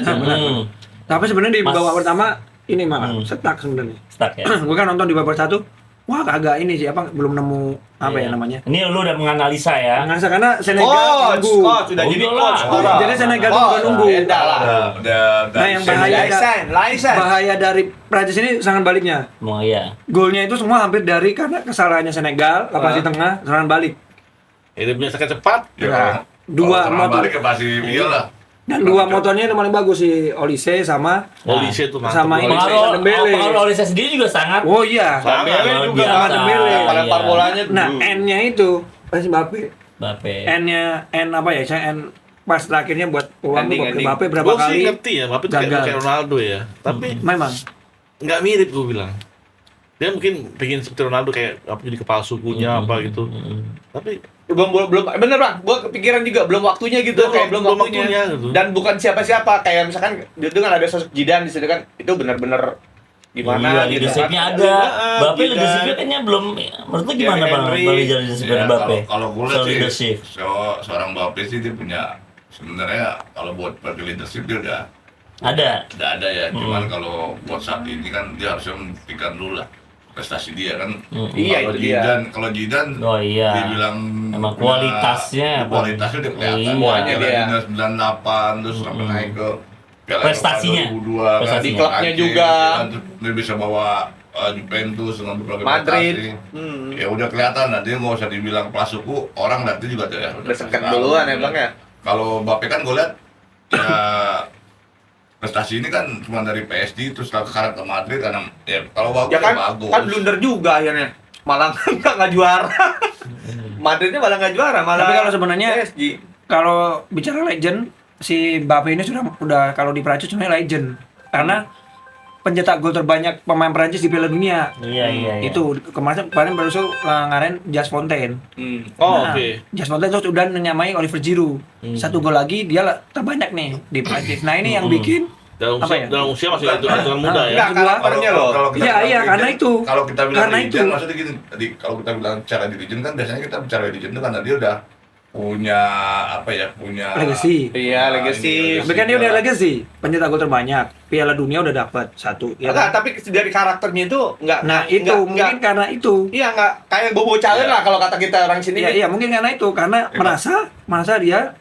Hmm, Tapi sebenarnya di Mas- babak pertama ini malah Hmm. setak sebenarnya. stuck ya. Gue kan nonton di babak 1, wah kagak ini sih apa belum nemu apa ya Iya. namanya. Ini lu udah menganalisa ya. Ngerasa karena Senegal Coach, nunggu. sudah Oh, jadi iyalah. coach sekarang. Jadi Senegal Coach, juga nunggu. beda lah. Udah Nah, yang bahaya License. Bahaya dari Prancis ini sangat baliknya. Mau iya. Golnya itu semua hampir dari karena kesalahannya Senegal, lepas di tengah, serangan balik. Ini punya sekat cepat. Ya, Dua kalau motor. balik ke pasti iyalah. Dan dua motornya itu paling bagus si Olise sama Olise tuh mantap. Sama ini. Olise. Pengaruh Dembele. pengaruh Olise sendiri juga sangat. oh iya. Dembele Luar juga biasa. sama Dembele. Lempar Iya. bolanya Nah, dulu. N-nya itu pasti Mbappe. Mbappe. N apa ya? Saya N pas terakhirnya buat peluang tuh Ending, buat ending. Mbappe berapa Gue sih kali. ngerti ya, Mbappe tuh kayak gagal. kayak Ronaldo ya. Tapi Memang. nggak mirip gue bilang. Dia mungkin pengen seperti Ronaldo kayak jadi kepala sukunya apa gitu. Tapi belum bener Bang, gua kepikiran juga belum waktunya gitu, kayak belum waktunya. gitu. Dan bukan siapa-siapa, kayak misalkan itu kan ada sosok Zidane di situ kan, itu bener-bener gimana Iya, gitu leadership-nya kan. ada. Mbappe Zidane. leadership-nya kayaknya belum. Menurut lu gimana Thierry Bang? Henry. Bang leadership Ya, Mbappe? kalau gue lihat Soal sih, leadership. seorang Mbappe sih dia punya sebenarnya kalau buat bagi leadership dia udah Ada. ada ya. Cuman kalau buat saat ini kan dia harusnya membuktikan dulu lah prestasi dia kan. Iya, Kalau itu dia. Kalau Zidane Oh iya. dibilang Emang udah- kualitasnya, Bang. kualitasnya udah kelihatan. Iya. Semuanya dia. 98 terus sampai naik ke Piala Prestasinya. Eropa 2002 kan. Prestasinya. Di klubnya Prancis, juga. kan, terus dia bisa bawa Juventus dengan berbagai Madrid. prestasi. Ya udah kelihatan lah, dia nggak usah dibilang kelas suku, orang lihatnya juga tuh ya. Udah sekat duluan ya Bang ya. Kalau Mbappe kan gue lihat ya prestasi ini kan cuma dari PSG terus sekarang ke Madrid karena ya kalau bagus Ya kan, bagus. kan blunder juga akhirnya. Malah nggak juara. Madridnya malah nggak juara, malah. Tapi kalau sebenarnya PSG. kalau bicara legend, si Mbappe ini udah kalau di Prancis sebenarnya legend. Karena pencetak gol terbanyak pemain Prancis di Piala Dunia. Iya. Itu kemarin baru ngaren Jas Fontaine. oh Nah, oke. Jas Fontaine terus udah menyamai Oliver Giroud. Satu gol lagi dia terbanyak nih di Prancis. Nah, ini yang bikin Dalam apa usia, ya? dalam usia masih aturan muda ya. Enggak, karakternya loh. kita Iya, bilang iya, legend, karena itu. Kalau kita bilang Karena legend, itu. maksudnya gini, kalau kita bilang cara di legend kan biasanya kita bicara legend itu karena dia udah punya apa ya, punya legacy. Iya, legacy. Tapi kan dia udah legacy, pencetak gol terbanyak. Piala Dunia udah dapat satu. Ya Enggak, kan? tapi dari karakternya itu enggak. Nah, itu mungkin karena itu. Iya, enggak kayak bobo calen Iya. lah kalau kata kita orang sini. Iya, iya, mungkin karena itu, karena merasa dia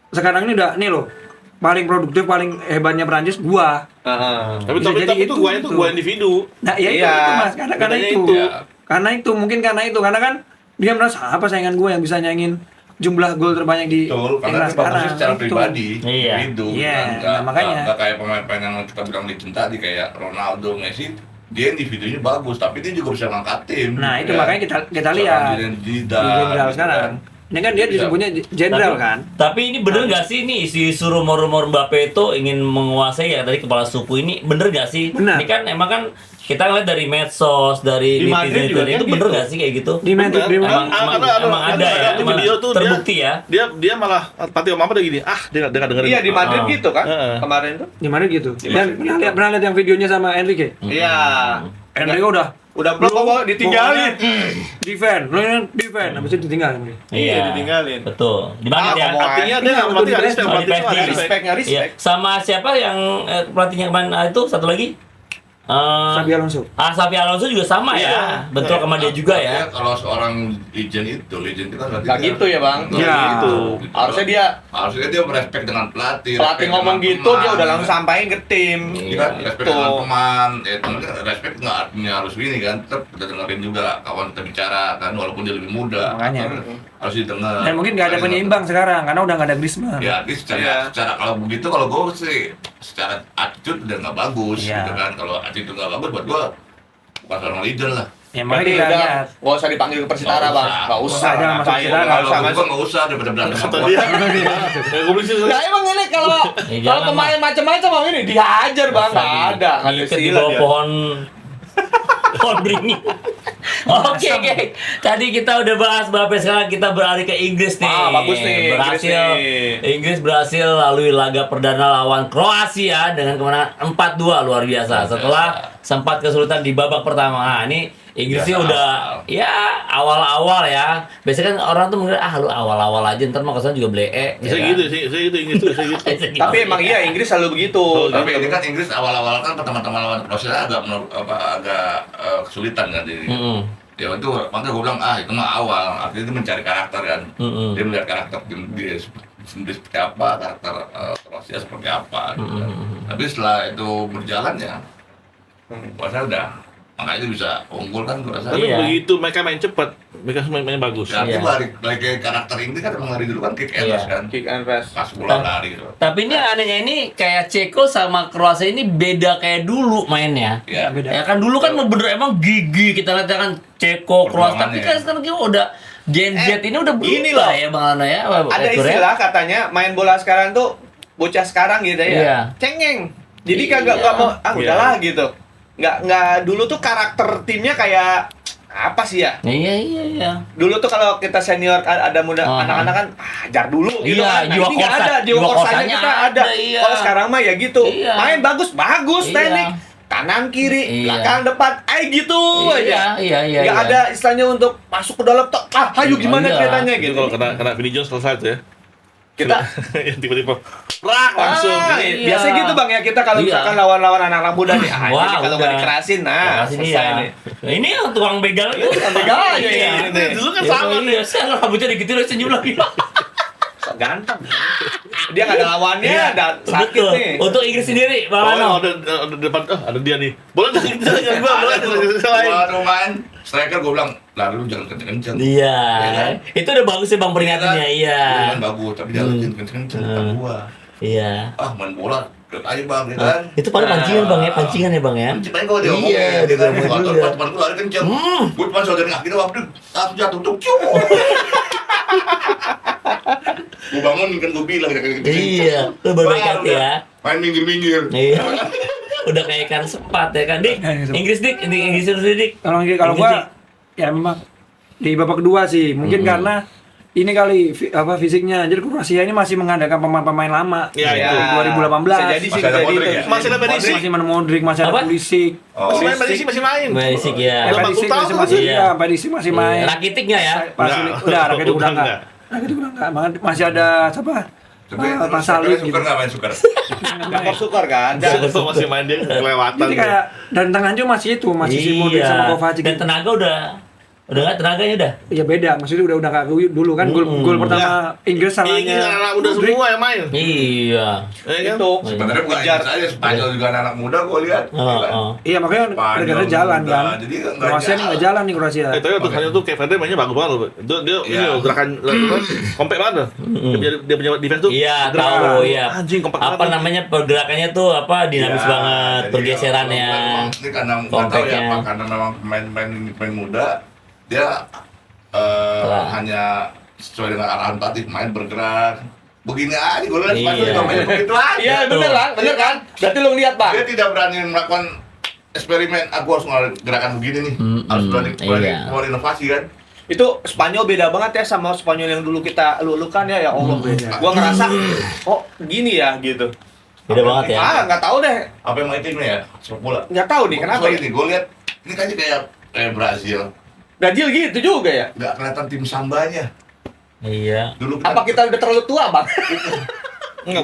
sekarang ini udah nih loh, paling produktif, paling hebatnya Prancis gua. Heeh. Tapi Bisa jadi itu itu, gua itu gitu. gua individu. Nah, iya itu, Iya, itu Mas, karena bedanya itu. itu. Karena itu, mungkin karena itu, karena kan dia merasa apa saingan gua yang bisa nyaingin jumlah gol terbanyak di betul, karena timnas dia bagusnya secara Itu. pribadi, Iya. individu, Iya, kan? nah, makanya. Nggak kayak pemain-pemain yang kita bilang legend tadi kayak Ronaldo, Messi, dia individunya bagus, tapi dia juga bisa ngangkat tim. Nah, itu ya. makanya kita Bisa lihat ngambilin di Zidane, jenderal gitu sekarang. kan. Ini kan dia Bisa. disebutnya jenderal kan. Tapi ini bener gak sih nih isu rumor-rumor Mbappe itu ingin menguasai ya dari kepala suku ini, bener gak sih? Benar. Ini kan emang kan kita ngeliat dari medsos, dari Di Madrid juga netizen itu kan bener gitu. gak sih kayak gitu? Di Madrid, Benar. di Emang, Madrid. emang ada ya, di emang video tuh terbukti ya. Dia malah Pati Om apa udah gini, dia nggak dengerin. Iya, di Madrid Ah. gitu kan Heeh. kemarin tuh. Di Madrid gitu. Di Dan Madrid pernah lihat yang videonya sama Enrique? Iya. Enrique udah belum bawa ditinggalin. defend, lu ini defend, habis itu ditinggalin. Iya, ditinggalin. Betul. Di mana Ah, ya? ngomong Artinya dia Iya, nggak betul, berarti nggak betul. respect, Oh, berarti di itu nggak PSG. respect. Respect, nggak Iya. respect. Sama siapa yang pelatihnya kemarin itu satu lagi? Xabi Alonso. Xabi Alonso juga sama ya, bentrok sama dia juga ya. Kalau seorang legend kita Nggak gitu ya bang? Ya. Gitu. Harusnya dia merespek dengan pelatih ngomong dengan gitu teman. dia udah langsung sampaikan ke tim. Iya, respect Gitu. dengan teman, respect nggak artinya harus gini kan, tetap kita dengerin juga kawan kita bicara kan, walaupun dia lebih muda. Makanya. Harus didengar. Dan mungkin nggak ada penyeimbang sekarang karena udah nggak ada Griezmann. Ya, jadi secara kalau begitu kalau gue sih secara attitude udah nggak bagus Iya. gitu kan. Kalau attitude nggak bagus buat gue bukan seorang legend lah. Ya Berarti makanya kita udah lihat. nggak usah dipanggil ke Persitara Nggak bang. usah. Nggak usah. Jangan masuk Ngapain? Persitara. Nggak usah Kalau masuk. gue nggak usah daripada berantem Kata sama dia. gua. Kayak gue beli sih. Nah emang ini kalau jangan, pemain macam-macam bang ini dihajar bang, nggak ada. Nggak ada Diikat di istilah bawah dia. pohon beringin. Oke. Tadi kita udah bahas Mbappe, sekarang kita beralih ke Inggris nih. Bagus nih, Inggris berhasil lalui laga perdana lawan Kroasia dengan kemenangan 4-2 luar biasa. Setelah sempat kesulitan di babak pertama. Nah, ini Inggris sih Biasa udah awal. ya awal-awal ya. Biasanya kan orang tuh mengira lu awal-awal aja ntar mah kesana juga blee. Bisa gitu sih, saya gitu Inggris tuh, saya gitu. Tapi emang iya Inggris selalu begitu. Tapi ini kan Inggris awal-awal kan pertama-tama lawan Kroasia agak kesulitan kan jadi. Ya itu makanya gue bilang itu mah awal, artinya dia mencari karakter kan. Dia melihat karakter tim dia sendiri seperti apa, karakter Kroasia seperti apa gitu kan. Tapi setelah itu berjalan ya Kroasia udah makanya bisa unggul kan Kroasia. Tapi Iya. begitu mereka main cepat, mereka main bagus. Ya, Iya. balik ke karakter Inggris kan emang dari dulu kan kick and rush Iya. kan. Kick and rush. Pas pulang lari gitu. Tapi ini anehnya ini kayak Ceko sama Kroasia ini beda kayak dulu mainnya. Ya, Beda. Ya kan dulu kan bener emang gigi kita lihat kan Ceko, Kroasia, tapi kan sekarang kita udah Gen Z ini udah gini berubah loh. ya Bang Lano ya. Ada Tur, ya? istilah katanya main bola sekarang tuh bocah sekarang gitu ya. Iya. Cengeng. Jadi Iya. kagak mau Iya. udahlah gitu. Nggak dulu tuh karakter timnya kayak apa sih ya? Iya. Dulu tuh kalau kita senior ada muda anak-anak kan ajar dulu gitu Iya, kan. Nah, jiwa ini nggak korsa- ada, jiwa jiwa korsanya korsanya kita ada. ada, iya. Kalau sekarang mah ya gitu. Iya. Main bagus, Iya. teknik. Kanan kiri, Iya. belakang depan, gitu aja. Iya. Nggak ada istilahnya untuk masuk ke dalam tok. Hayu gimana Iya. ceritanya Jadi gitu. kalau kena Vinny Jones selesai tuh ya. Kita Yang tiba-tiba rak langsung. Iya. biasa gitu bang ya kita kalau Iya. misalkan lawan-lawan anak-anak muda nih, Wah, ini kalau nggak udah. dikerasin, nah Makasih nih selesai ya. nih. Nah, ini yang tukang begal itu. begal aja Iya. ini. Dulu kan Ya, sama iya, nih. saya rambutnya digitu udah senyum lagi. Ganteng. Dia nggak ada lawannya, Iya, ada sakit betul. nih. Untuk Inggris sendiri, Bang Oh, Lano. ada depan, ada dia nih. Boleh nggak kita jangan gua, boleh selain. Gua main striker gue bilang lari lu jangan kenceng-kenceng. Iya. Iya kan? Itu udah bagus ya Bang peringatannya, iya. Lu main bagus tapi jangan kenceng-kenceng bukan gua. Iya. Main bola deket aja bang, ya kan? Itu pada pancingan Bang ya, pancingan ya Bang ya. Cepain kok dia ngomong Iya, ya, dia kan? ngomong Gua juga. tahu teman gua lari kenceng. Gua cuma saudara kaki doang, langsung jatuh tuh. Gua bangun kan gua bilang Iya, lu berbaik hati ya. Main minggir-minggir. Iya. Udah kayak ikan sepat ya kan, Dik. Inggris Dik, Inggris sendiri Dik. Kalau Inggris, gua ya memang di babak kedua sih mungkin karena ini kali fisiknya. Jadi Kroasia ini masih mengandalkan pemain-pemain lama. Iya, Dari itu. 2018. Bisa jadi sih, Masih ada bisa Modric jadi. ya? Masih ada Perisic. Masih ada Modric, masih ada Apa? Pulisic. Oh, Masih main. Basic ya. Ya, Perisic 80 tahun masih iya. Perisic masih main. Rakitiknya ya. Udah, Rakitic udah enggak. enggak. Rakitic udah enggak. Masih ada siapa? Tapi Pak Salih gitu. suka nggak main suka? Sukar kan. Itu masih main dia kelewatan. Jadi kayak dan tengah juga masih itu, masih si Modric Iya. sama Kovacic. Dan tenaga udah nggak tenaganya udah. Iya beda, maksudnya udah nggak dulu kan gol pertama Inggris Ini salahnya. anak udah Modric. semua yang main. Iya. Ya kan? Itu Sebenarnya bukan Inggris aja, Spanyol juga anak muda gua lihat. Iya makanya negara jalan kan. Jadi nggak Kroasia ini nggak jalan nih Kroasia. Tapi untuk hanya tuh kayak Federer mainnya bagus banget loh. Dia ini Iya. loh, gerakan kompak banget loh. Dia punya defense tuh. Iya, gerakan. tahu ya. Anjing kompak Apa banget. namanya pergerakannya tuh apa dinamis Ya, banget, jadi pergeserannya. Ini karena nggak tahu ya, Compactnya. apa karena memang pemain muda dia hanya sesuai dengan arahan pelatih main bergerak begini aja gue lihat Spanyol Iya. juga main begitu aja. iya bener lah, bener kan? Berarti lu ngeliat bang. Dia tidak berani melakukan eksperimen. Aku harus ngeluarin gerakan begini nih. Harus berani iya. keluar inovasi kan. Itu Spanyol beda banget ya sama Spanyol yang dulu kita lulukan ya Allah beda. Gua ngerasa oh gini ya gitu. Beda banget ya. Nggak tahu deh. Apa yang main timnya ya? Sepak bola. Nggak tahu nih kenapa. Sorry Ya? nih, gue lihat ini kayaknya kayak Brazil. Brazil gitu juga ya. Nggak kelihatan tim sambanya. Iya. Dulu Apa kita udah terlalu tua bang? Enggak,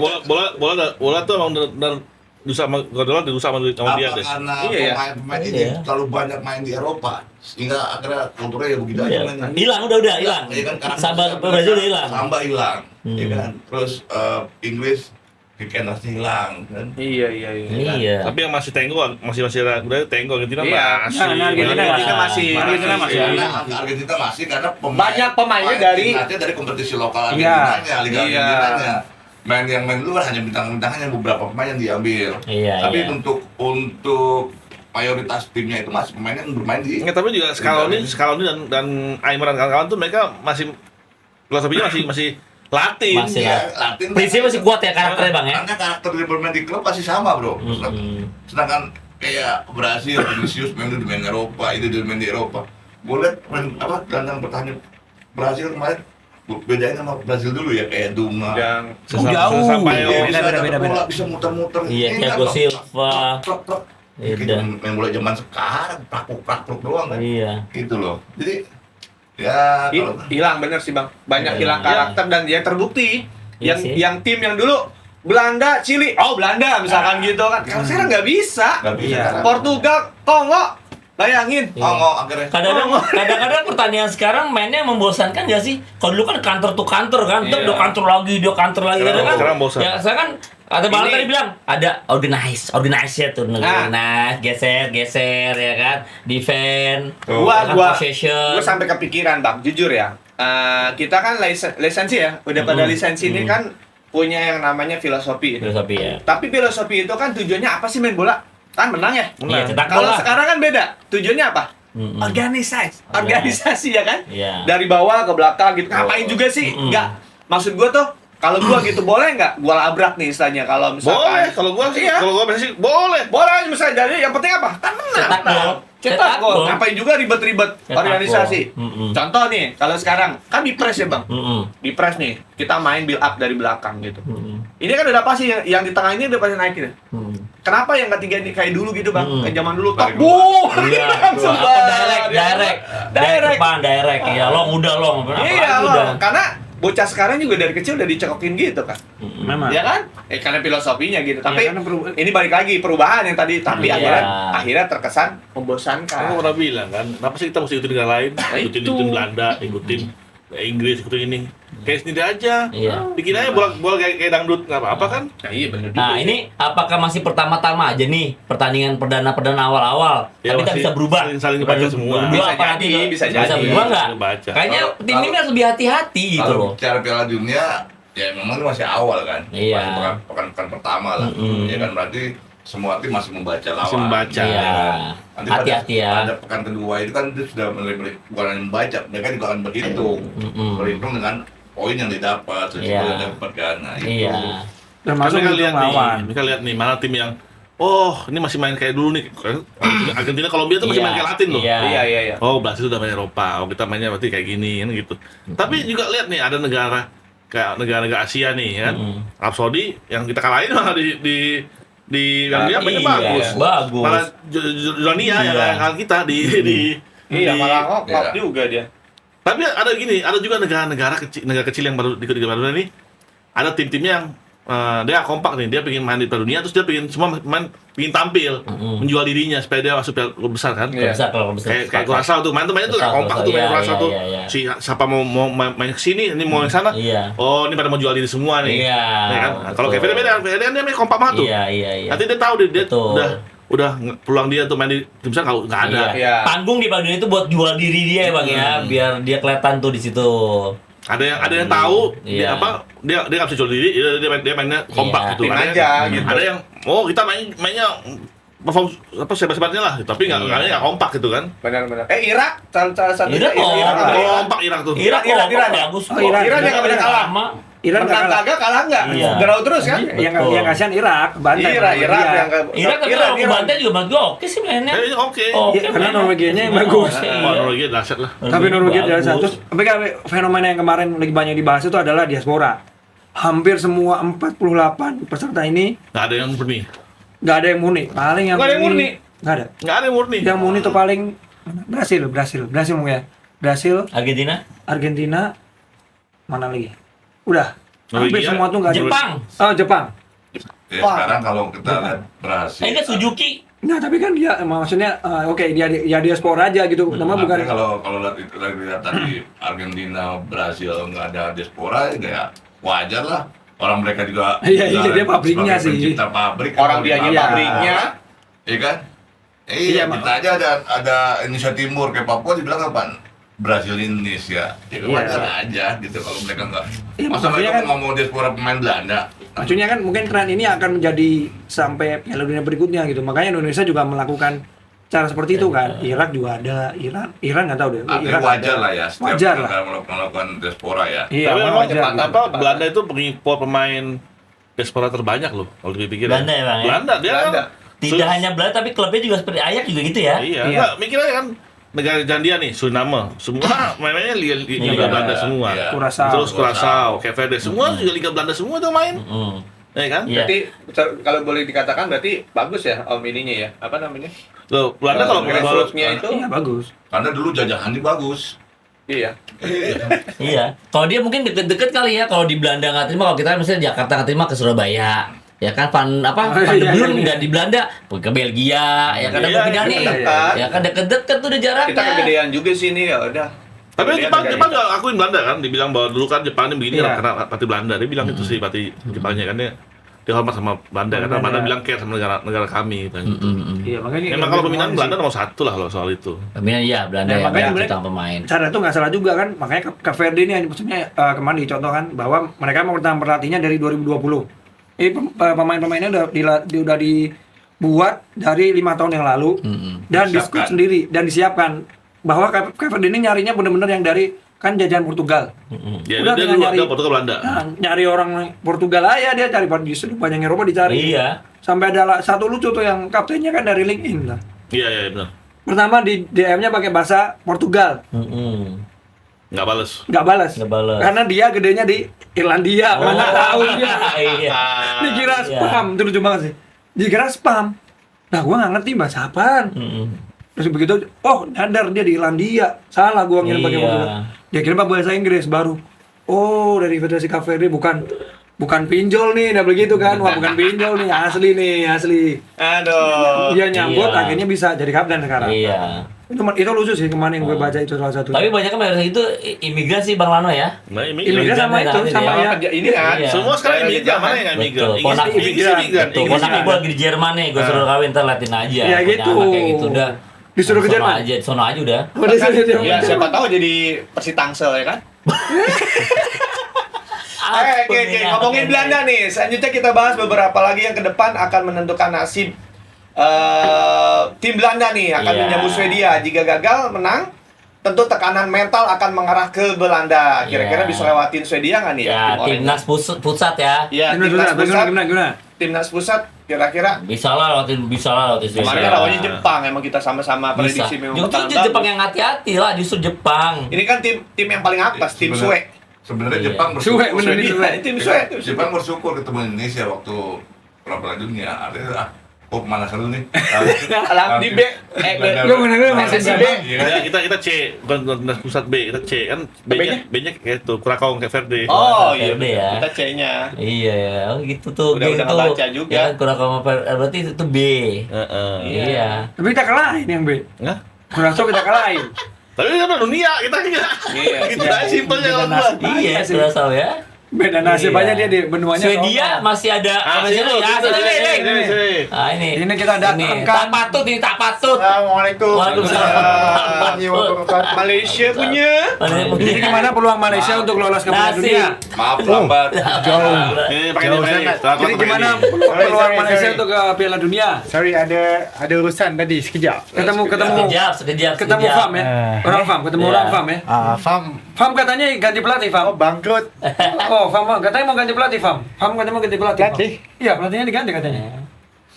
bola tuh emang benar dirusak sama Guardiola, dirusak sama dia Apa deh. karena Iya, ya. pemain-pemain ini Iya. terlalu banyak main di Eropa sehingga akhirnya kulturnya ya begitu aja Iya. mainnya. Hilang udah hilang. Iya kan, karakter Samba siapa Brazil kan? udah hilang. Samba hilang, ya Hmm. kan. Terus Inggris kick and rush hilang kan. Iya. Iya. Tapi yang masih Tenggo masih udah Tenggo Argentina Iya. masih. Nah, Argentina masih. Argentina masih. Karena Argentina masih karena Banyak pemainnya dari kompetisi lokal Iya. Argentinanya, Liga Iya. Argentinanya. Main yang main luar hanya bintang-bintangnya beberapa pemain yang diambil. Iya, Tapi iya. untuk mayoritas timnya itu masih pemainnya yang bermain di Nggak, tapi juga Scaloni dan Aimer dan kawan-kawan tuh mereka masih filosofinya masih Latin. Masih Iya, Latin. Prinsipnya masih kuat ya karakternya Bang ya. Karena karakter dia bermain di klub pasti sama, Bro. Sedangkan kayak Brasil, Vinicius main di Eropa, itu dia main di Eropa. Gue liat gelandang bertahan Brasil kemarin bedain sama Brasil dulu ya, kayak Duma. Yang Jauh. Sampai Bisa beda. dapat bola, bisa muter-muter. Iya, Ini Thiago kan, Silva. plok. Iya. Kayak main bola zaman sekarang, prakluk doang kan. Iya. Gitu loh. Jadi ya kalau hilang bener sih Bang. Banyak Iya. hilang karakter dan yang terbukti Iya yang sih. yang tim yang dulu Belanda, Chili, Belanda misalkan gitu kan. Kalau sekarang nggak bisa. nggak bisa. Iya. sekarang. Portugal, Kongo, bayangin. Kongo akhirnya. Kadang-kadang pertandingan sekarang mainnya membosankan gak sih? Kalau dulu kan kantor to kantor kan, Iya. dia kantor lagi. Sekarang bosan. Ya, sekarang kan ada Bang Ini- tadi bilang ada organize ya tuh, organize, geser ya kan, defend, Gua possession. sampai kepikiran Bang, jujur ya. Kita kan lisensi ya, udah pada lisensi ini kan punya yang namanya filosofi. Filosofi ya. Tapi filosofi itu kan tujuannya apa sih main bola? Kan menang ya. Iya, cetak Kalau bola. sekarang kan beda. Tujuannya apa? Mm-mm. Organisasi ya kan? Iya. Dari bawah ke belakang gitu. Ngapain juga sih? Mm-mm. Enggak. Maksud gua tuh kalau gua gitu boleh nggak? Gua labrak nih istilahnya kalau misalkan. boleh kalau gua sih, Iya. kalau gua biasanya sih boleh. Boleh misalnya jadi yang penting apa? Kan menang. Cetak gol. Cetak gol. gol. Ngapain juga ribet-ribet Cetak organisasi. gol. Mm-mm. Contoh nih, kalau sekarang kan di press ya, Bang. Mm-mm. Di press nih, kita main build up dari belakang gitu. Mm-mm. Ini kan udah pasti yang di tengah ini udah pasti naikin. Mm-mm. Kenapa yang ketiga ini kayak dulu gitu, Bang? Kayak zaman dulu Tarik tok. Iya, Langsung apa, direct Direct. depan, direct. Iya, long udah. Iya, udah. karena bocah sekarang juga dari kecil udah dicekokin gitu kan. Memang. Ya kan? Karena filosofinya gitu. Tapi karena ini balik lagi perubahan yang tadi, tapi Iya. akhirnya terkesan Aku membosankan. pernah bilang kan, kenapa sih kita mesti ikutin negara lain? Ikutin itu. Belanda, ikutin Inggris, ikutin ini. Kayak sendiri aja. Iya. Bikin aja bola kayak dangdut, nggak apa-apa kan? Nah, iya benar. Nah, ini apakah masih pertama-tama aja nih pertandingan perdana awal-awal? Ya, Tapi tak masih bisa berubah. saling dibaca semua. Berubah Bisa apa jadi, nanti? bisa jadi. berubah nggak? Bisa baca. Kayaknya tim ini harus lebih hati-hati gitu Kalau loh. bicara Piala Dunia, ya memang ini masih awal kan. Iya. Masih pekan pertama lah. Mm-mm. Ya kan berarti semua tim masih membaca lawan. Masih membaca. Iya. Nanti Hati-hati ya. pada pekan kedua itu kan dia sudah mulai bukan hanya membaca, mereka juga akan berhitung. Mm-mm. Berhitung dengan poin yang didapat, resiko Iya. yang dapat kan. Nah, itu. Iya. Termasuk Mereka untuk lihat nih, lawan. mereka lihat nih mana tim yang ini masih main kayak dulu nih. Argentina, Kolombia tuh masih Iya. main kayak Latin loh. Iya. Iya. Oh, Brasil udah main Eropa. Oh, kita mainnya berarti kayak gini kan gitu. Tapi juga lihat nih ada negara kayak negara-negara Asia nih kan. Arab Saudi yang kita kalahin malah di yang dia mainnya Iya, bagus. bagus. Malah Jordania yang Iya. kalah kita di Iya, malah ngokok Iya. juga dia. Tapi ada gini, ada juga negara kecil yang baru ikut Piala Dunia nih. Ada tim-timnya yang dia kompak nih, dia pengen main di Piala Dunia, terus dia pengen semua pengen tampil, menjual dirinya supaya dia masuk Piala besar kan. Iya. Kalau besar. Kayak Kurasau tuh, mainnya tuh kayak kompak tuh main Kurasau tuh. Iya. Si siapa mau main ke sini, ini mau yang sana. Iya. Oh, ini pada mau jual diri semua nih. Iya. Ya kan? Nah, kalau betul. kayak beda dia main kompak banget tuh. Iya. Nanti dia tahu dia Betul. udah peluang dia tuh main di tim besar nggak ada. Iya. Panggung di Piala Dunia itu buat jual diri dia ya Bang ya, biar dia kelihatan tuh di situ. Ada yang tahu Iya. dia nggak bisa jual diri, dia mainnya kompak Iya. gitu. Tim Ada aja yang, gitu. ada yang kita mainnya perform sebat-sebatnya lah, tapi nggak nggak kompak gitu kan. Benar. Irak salah satu Irak Kompak Irak tuh. Irak Irak bagus kok. Irak yang nggak pernah kalah. Sama. Iran nggak Menang kalah. kagak kalah nggak? Iya. Draw terus kan? Yang kasihan Irak, bantai. Irak yang ke Irak tapi kalau bantai juga menurut gua oke sih mainnya. Oke. Oke, Iya, karena mainnya. Norwegianya yang bagus. Oke. Wah, Norwegia dahsyat lah. Tapi Norwegia Bagus. jalan satu. Tapi kan fenomena yang kemarin lagi banyak dibahas itu adalah diaspora. Hampir semua 48 peserta ini Nggak ada yang murni. nggak ada yang murni. Paling yang Nggak ada yang murni. Nggak ada. Nggak ada yang murni. Yang murni itu paling Brasil mungkin ya. Brasil, Argentina, mana lagi? Udah. Hampir Norwegia. semua tuh nggak ada. Jepang. Oh, Jepang. Ya Wah. sekarang kalau kita lihat berhasil. Ini kan Suzuki. Nah, tapi kan dia maksudnya oke, dia ya diaspora aja gitu. Nama bukan Makanya kalau lihat tadi Argentina berhasil nggak ada diaspora ya wajar lah. Orang mereka juga Iya, dia pabriknya sebagai sih. pencipta pabrik. Orang kalau dianya di pabrik, pabriknya. iya kan? Iya, Kita aja ada Indonesia Timur kayak Papua dibilang apa? Brasil Indonesia. Ya Iya. wajar aja gitu kalau mereka nggak. Iya, Masa maksudnya mereka kan- ngomong diaspora pemain Belanda? maksudnya kan mungkin tren ini akan menjadi sampai Piala Dunia berikutnya gitu. Makanya Indonesia juga melakukan cara seperti itu kan. Irak juga ada, Iran nggak tahu deh. Artinya Irak wajar ada. lah ya. Setiap Wajar lah. negara melakukan diaspora ya. Iya, Tapi memang wajar. gitu. apa Belanda itu pengimpor pemain diaspora terbanyak loh kalau dipikir. Belanda ya, Bang, ya? Belanda dia Belanda. kan Tidak hanya Belanda tapi klubnya juga seperti Ajax juga gitu ya. Iya, Iya. enggak mikir aja kan negara jandia nih, Suriname, semua mainnya Liga Iya. Belanda semua. Iya. Curaçao. Terus Curaçao, Cape Verde, semua juga Liga Belanda semua tuh main. Ya kan? Iya. Berarti kalau boleh dikatakan berarti bagus ya Om ininya ya. Apa namanya? Loh, Belanda kalau rekrutnya itu Iya, bagus. Karena dulu jajahannya bagus. iya. Iya. Kalau dia mungkin deket-deket kali ya. Kalau di Belanda nggak terima, kalau kita misalnya Jakarta nggak terima ke Surabaya. Ya kan Van Iya, de Boer iya. nggak di Belanda, ke Belgia, ya kan ada Iya, pindah nih. dekat. Ya kan deket-deket tuh udah jaraknya. Kita kegedean juga sini ya udah. tapi Kegedean Jepang negara Jepang kita. juga akuin Belanda kan, dibilang bahwa dulu kan Jepang ini begini Iya. lah karena pelatih Belanda. Dia bilang itu sih pelatih Jepangnya kan dia hormat sama Belanda karena Belanda. Belanda bilang care sama negara kami gitu. Iya, makanya Memang kalau pembinaan Belanda nomor 1 lah kalau soal itu. Pembinaan iya Belanda Nah, ya, makanya banyak mereka- tentang pemain. cara itu nggak salah juga kan, makanya Cape Verde ini maksudnya kemarin dicontohkan bahwa mereka mau bertahan pelatihnya dari 2020. Ini pemain-pemainnya udah dibuat dari 5 tahun yang lalu dan Disiapkan. diskut sendiri dan disiapkan bahwa Cape Verde ini nyarinya benar-benar yang dari kan jajahan Portugal. Ya Udah dia tinggal dulu nyari. dia Portugal Belanda. Nah, nyari orang Portugal aja dia cari justru banyak Eropa dicari. Iya. Sampai ada satu lucu tuh yang kaptennya kan dari LinkedIn lah. Iya iya benar. Pertama di DM-nya pakai bahasa Portugal. Nggak bales. Nggak balas. Nggak balas. Karena dia gedenya di Irlandia, mana tahu dia. Iya. Dikira Iya. spam, itu lucu banget sih. Dikira spam. Nah, gua nggak ngerti bahasa apaan. Terus begitu, oh nyadar dia di Irlandia. Salah gua ngirim pakai Iya. Portugal. Dia kirim pakai bahasa Inggris baru. Oh, dari Federasi Cape Verde bukan pinjol nih, udah begitu kan. Wah, bukan pinjol nih, asli nih, asli. Aduh. Dia nyambut Iya. akhirnya bisa jadi kapten sekarang. Iya. Itu lucu sih kemarin gue baca itu salah satu. Tapi banyak kan mayoritas itu imigran sih Bang Lano ya. Nah, Imigran sama itu Imigran sama ya. ya. Kerja ini kan. Iya. semua sekarang Kayak imigran, jahat. mana yang nggak imigran? Betul. Inggris Ponak- Inggris imigran. Tuh, Inggris ponak ibu imigran. lagi di Jerman nih, gue suruh kawin ntar liatin aja. Iya, Punya gitu. anak kayak gitu udah. Disuruh ke Sono Jerman? aja, sono aja udah. Udah sudah Ya siapa tahu jadi Persi Tangsel ya kan. Oke, ngomongin Belanda nih. Selanjutnya kita bahas beberapa lagi yang ke depan akan menentukan nasib tim Belanda nih akan Iya. menyambut Swedia. Jika gagal menang, tentu tekanan mental akan mengarah ke Belanda. Kira-kira Iya. bisa lewatin Swedia nggak nih? Ya, tim Oranye? timnas pusat ya. Ya, timnas pusat. gimana? Timnas pusat kira-kira Bisa lah lewatin kemarin kan lawannya Jepang, emang kita sama-sama Bisa. prediksi memang Justru bakalan Jepang bagus. yang hati-hati lah, justru Jepang. Ini kan tim yang paling atas, tim Sebenarnya- Sue. Sebenarnya Iya. Jepang Sue, bersyukur. bener nih, Sue. Tim Sue. Jepang bersyukur ketemu Indonesia waktu Piala Dunia. Artinya kok mana seru nih. Alam di B. Gua bener-bener masih di B. Ya, kita C, bukan timnas pusat B, kita C kan B-nya kayak itu Curaçao Cape Verde. Oh iya, Verde ya. kita C-nya. Iya ya, oh gitu tuh. Udah gitu. ngebaca juga. Ya kan kurang berarti itu B. Heeh. Iya. Tapi kita kalahin yang B. Hah? Curaçao kita kalahin. Tapi kan dunia kita enggak. Iya. Gitu aja simpelnya kalau gua. Iya, sih. Curaçao ya. Beda nasib Iya. aja dia di benuanya. Swedia sono. masih ada apa sih? sini, Ya, sini, sini, sini, sini. sini. Nah, ini Ini kita Ini, datangkan. tak patut ini tak patut. Assalamualaikum. Waalaikumsalam. Malaysia punya. Jadi gimana peluang Malaysia untuk lolos ke Piala Nasi. Dunia? Maaf lambat. Ini pakai Jauh ini. sangat. Jadi gimana peluang Malaysia untuk ke Piala Dunia? Sorry, ada urusan tadi sekejap. Ketemu Sekejap. Fam ya. Orang Fam, ketemu Iya. orang Fam ya. Fam, Fam katanya ganti pelatih Fam. bangkrut. Oh, Fam katanya mau ganti pelatih Fam. Fam katanya mau ganti pelatih. Fam. Ganti? Iya, pelatihnya diganti katanya.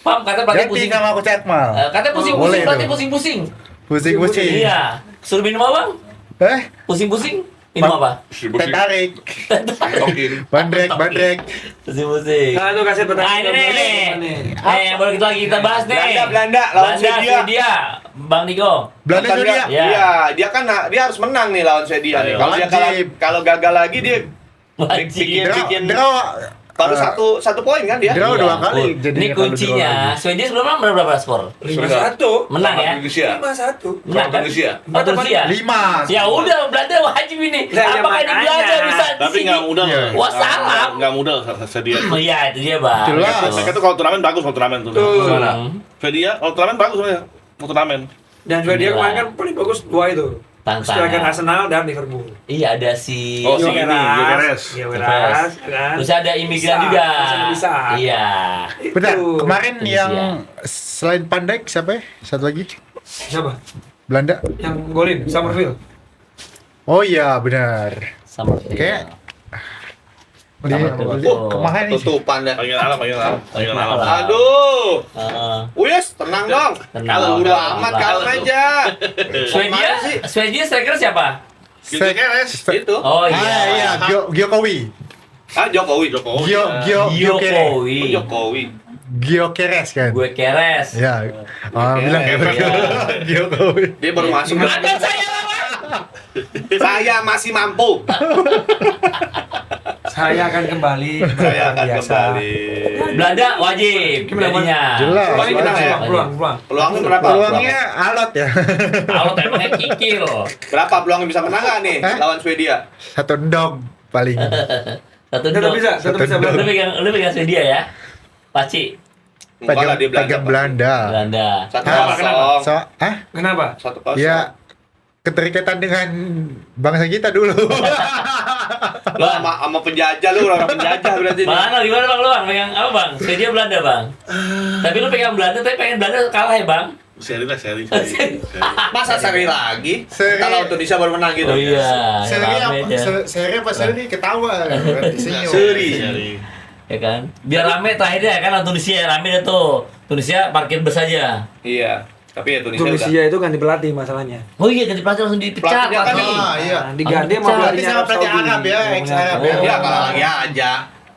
Pam kata pelatih Ganti pusing. sama aku Cetmal. Katanya Boleh pusing-pusing, pelatih tuh. pusing-pusing. Pusing-pusing. Iya. Suruh minum apa, Bang? Pusing-pusing. Minum apa? Teh tarik. Tokin. Bandrek. Pusing-pusing. Nah, itu kasih Nah, pertanyaan. ini nih. Nih, boleh kita bahas nih. Belanda lawan Swedia. Bang Niko. Belanda Nonton dunia. Ya. Iya, dia kan dia harus menang nih lawan Swedia nih. Ayo. Kalau dia Wajib. kalau gagal lagi dia Wajib. bikin Draw baru satu poin kan dia. Draw 2 kali. Ini Jadinya kalau draw kuncinya. lagi. Swedia sebelumnya berapa skor? 5-1. Menang ya? Indonesia. 5-1. Menang kan? Indonesia. Atau Rusia? 5. Ya udah, Belanda wajib ini. Lah, ya Apakah ini makanya. Belanda bisa di Tapi sini? nggak mudah Iya. loh. Wah, salah. Nggak mudah Swedia. Iya, itu dia, Bang. Jelas. Mereka tuh kalau turnamen bagus kalau turnamen tuh. Betul. Swedia kalau turnamen bagus sebenarnya. Mau turnamen. Dan Swedia kemarin kan paling bagus 2 itu. Tantangan. Striker Arsenal dan Liverpool. Iya, ada si Oh, si ini, Gyökeres. Gyökeres, kan? Terus ada imigran Bisa, juga. bisa. Iya. Benar, Itu. kemarin Itu yang dia. selain Pandai siapa ya? Satu lagi? Siapa? Belanda. Yang golin, Summerfield. Oh iya, benar. Sama Kayak Betul. kemarin ini sih. Tutupan dah. Panggil alam. Aduh. Heeh. Wis, tenang dong. Tenang. Kalau udah amat kalem aja. Swedia, Kemana sih? Swedia striker siapa? Gyökeres. Itu. Oh Iya, Giokowi. Jokowi. Jokowi. Jokowi. Giokeres kan? Gue keres. Ya. Bilang kayak begitu. Giokowi. Dia baru masuk. Ada saya lawan. Saya masih mampu. Saya akan kembali. Saya akan Biasa. kembali. Belanda wajib Gimana, jadinya. Jelas. Peluangnya Menang gimana ya? ya? Peluang. Peluangnya berapa? Peluangnya alot ya. Kalau temanya kikil. Berapa peluangnya bisa menang nggak nih Hah? lawan Swedia? 1 dog paling. Satu Tetap dong. bisa, tetap bisa. Satu Lu pegang Swedia ya. Paci. Enggak lah, dia Pegang Belanda. Belanda. 1-0. So, Kenapa? 1-0. ya keterikatan dengan bangsa kita dulu. Lo sama penjajah, lu orang penjajah berarti. Mana gimana Bang lu Bang? Pegang apa Bang? Swedia Belanda Bang. Tapi lu pegang Belanda tapi pengen Belanda kalah ya Bang? Seri. Masa seri lagi? Seri. Kalau Indonesia baru menang gitu. Oh iya. Seri rame apa? dah. Seri apa? Seri ketawa. Senyum. Seri. Ya kan? Biar rame terakhirnya kan lawan Tunisia rame dah tuh. Tunisia parkir bus aja. Iya. Tapi ya Tunisia udah. Tunisia itu ganti pelatih masalahnya. Oh iya ganti pelatih langsung dipecat Pelatihnya kan pelatih. Iya. Diganti sama Pelatih pelatihnya sama pelatih Saudi. Arab ya, ex-Arab ya. Ya kalah lagi aja.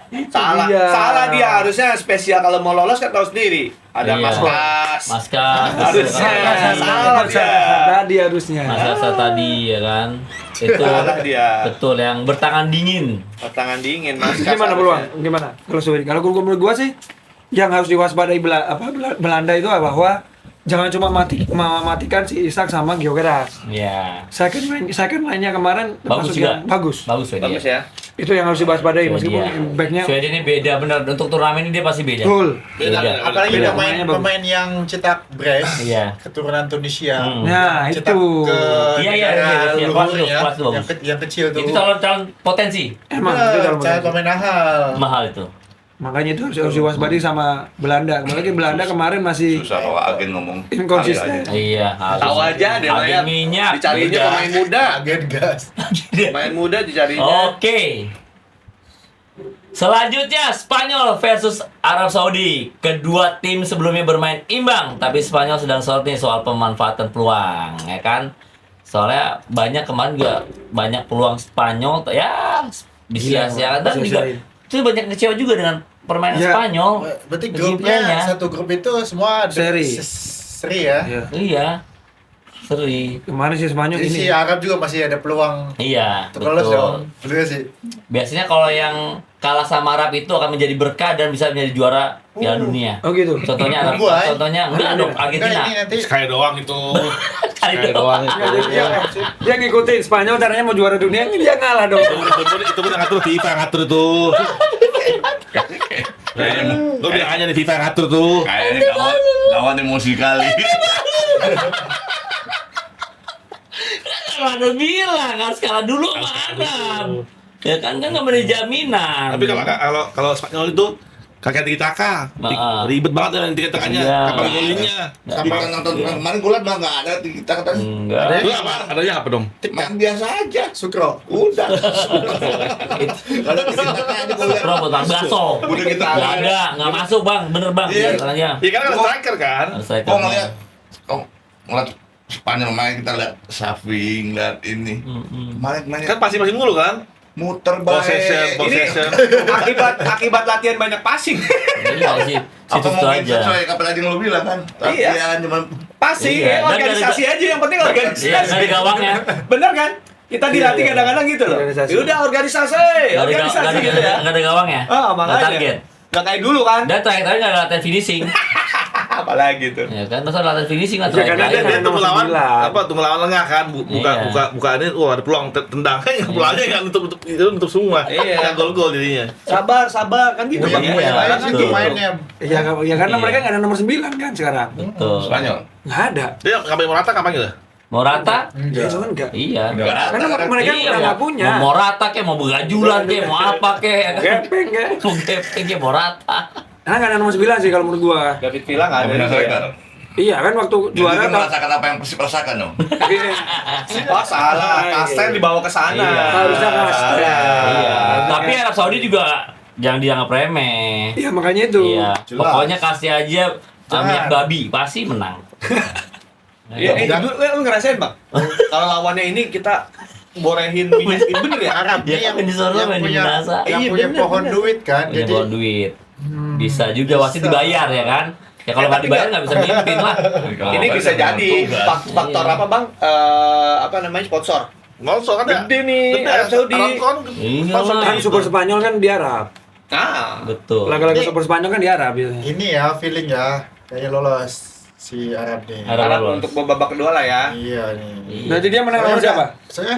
Salah, dia. salah dia harusnya spesial kalau mau lolos kan tahu sendiri. Ada Iya. Maskas. Maskas. Harusnya. Salah dia. Tadi harusnya. Maskas tadi ya kan. Itu Salah dia. betul yang bertangan dingin. Tangan dingin Maskas. Gimana harusnya. peluang? Gimana? Kalau Swedia, kalau menurut gua sih yang harus diwaspadai Belanda itu bahwa jangan cuma mematikan si Isak sama Gyökeres. Ya. Second line-nya kemarin Bagus termasuk juga. yang bagus. Bagus Swedia. Bagus ya. Itu yang harus diwaspadai Swedia. meskipun backnya Swedia ini beda benar untuk turnamen ini dia pasti beda. betul. Beda. Apalagi Beda. pemain yang cetak brace, Iya. keturunan Tunisia. Nah, Cetak itu. ke Iya, iya, negara iya, iya, kelas luhur itu, ya, kelas itu bagus. yang kecil tuh. Itu calon potensi Emang itu dalam cara pemain mahal. mahal itu. Makanya itu harus diwaspadai sama Belanda. Apalagi Belanda kemarin masih Susah kalau agen ngomong. inkonsisten. Iya, harus. Tahu aja deh Agen Maya. minyak. Dicarinya beda. pemain muda. Agen gas. Pemain muda dicarinya. Oke. Selanjutnya Spanyol versus Arab Saudi. Kedua tim sebelumnya bermain imbang, tapi Spanyol sedang sorot nih soal pemanfaatan peluang, ya kan? Soalnya banyak kemarin juga banyak peluang Spanyol ya disia-siakan dan juga sia-siain. itu banyak kecewa juga dengan permainan Ya. Spanyol. Berarti Segi grupnya playernya. satu grup itu semua Seri. seri ya. Iya. Iya. Seri. Kemarin si Spanyol Jadi ini si Arab juga masih ada peluang Iya, untuk lolos betul. dong. Betul sih. Biasanya kalau yang kalah sama Arab itu akan menjadi berkah dan bisa menjadi juara Piala Dunia. Oh gitu. Contohnya Arab, Uruguay. contohnya enggak dong Enggak, Argentina. ini nanti Sekali doang itu. Kali Sekali doang. doang itu. Dia ngikutin Spanyol caranya mau juara dunia dia ngalah dong. Itu pun yang ngatur FIFA yang ngatur itu. Gue bilang aja nih FIFA yang ngatur tuh. Kayaknya kawan emosi kali. Mana bilang harus kalah dulu sama Arab. Ya kan nggak ada jaminan. Tapi kalau Spanyol itu kakek tiki taka, ribet banget dengan tiki takanya, Iya. kapan golinnya. Tapi kan nonton kemarin gue liat mah nggak ada kita katanya. Enggak. Itu apa? Adanya apa dong? Main biasa aja. Sukro. Udah. Kalau kita aja gue liat. Bro, bang bakso. Udah kita Nggak ada, nggak masuk bang, bener bang. Iya. Masalahnya. Iya kan ada striker kan? Kok ngeliat, kok ngeliat Spanyol main kita lihat Safi, lihat ini. Kemarin mainnya Kan pasti mulu kan? muter baik. Possession. Akibat latihan banyak passing. Iya sih, Apa situ mau aja. sesuai apa tadi yang lu bilang kan? Iya. Latihan cuman Passing, Iya. Dan organisasi aja yang penting organisasi. Iya, dari gawangnya. Bener kan? Kita dilatih Iya. kadang-kadang gitu loh. Organisasi. Yaudah organisasi gitu ya. Nggak ada gawang ya? Ah, Nggak makanya. target. Nggak kayak dulu kan. Dan terakhir nggak ada latihan finishing. Apalagi tuh. Ya kan, masa latihan finishing lah Ya, karena terakhir. dia Dia tuh nomor melawan 9. apa tuh melawan lengah kan buka Iya. buka ini wah ada peluang tendang kan peluangnya kan untuk semua Iya. gol jadinya Sabar kan gitu Yang Bang, ya. punya lain betul. itu mainnya. Ya karena Iya. mereka nggak ada nomor 9 kan sekarang. Betul. Spanyol. Nggak ada. dia sampai Morata kapan gitu Morata? Ya itu kan enggak. Iya. Karena mereka Iya, udah nggak punya. Mau Morata kek, mau begajulan kek, mau apa kek. Gepeng kan. Mau gepeng kek, Morata. Karena nggak ada nomor 9 sih kalau menurut gua. David Villa nggak ada Punya juga ya. striker. Iya kan waktu Jadi juara dia tak. merasakan apa yang Persib rasakan dong. Wah salah, Kastel dibawa ke sana. Iya. Harusnya Kastel. Iya. Kan- Tapi Arab Saudi juga jangan dianggap remeh. Iya makanya itu. Iya. Jelas. Pokoknya kasih aja minyak babi, pasti menang. Iya, lu ngerasain Bang? Kalau lawannya ini kita borehin minyak bener ya? Arab Ya nih kan di sana main di Minasa. yang Iya, punya bener, pohon bener. duit kan. Punya Jadi bawa duit. Bisa juga wasit bisa. dibayar ya kan? Ya kalau nggak tapi dibayar nggak- nggak bisa mimpin lah. Ini bisa jadi faktor Iya. apa Bang? Apa namanya sponsor? ngosok kan ya Gede nih, Arab Saudi. Iya Sponsor lah. Kan Super Spanyol kan di Arab. Nah, Betul. Laga-laga Ini- Super Spanyol kan di Arab biasanya. ini ya feeling ya kayak lolos si Arab nih. Arab. harap lolos. untuk babak kedua lah ya. Iya nih. Iya. Berarti dia menang lawan siapa? Saya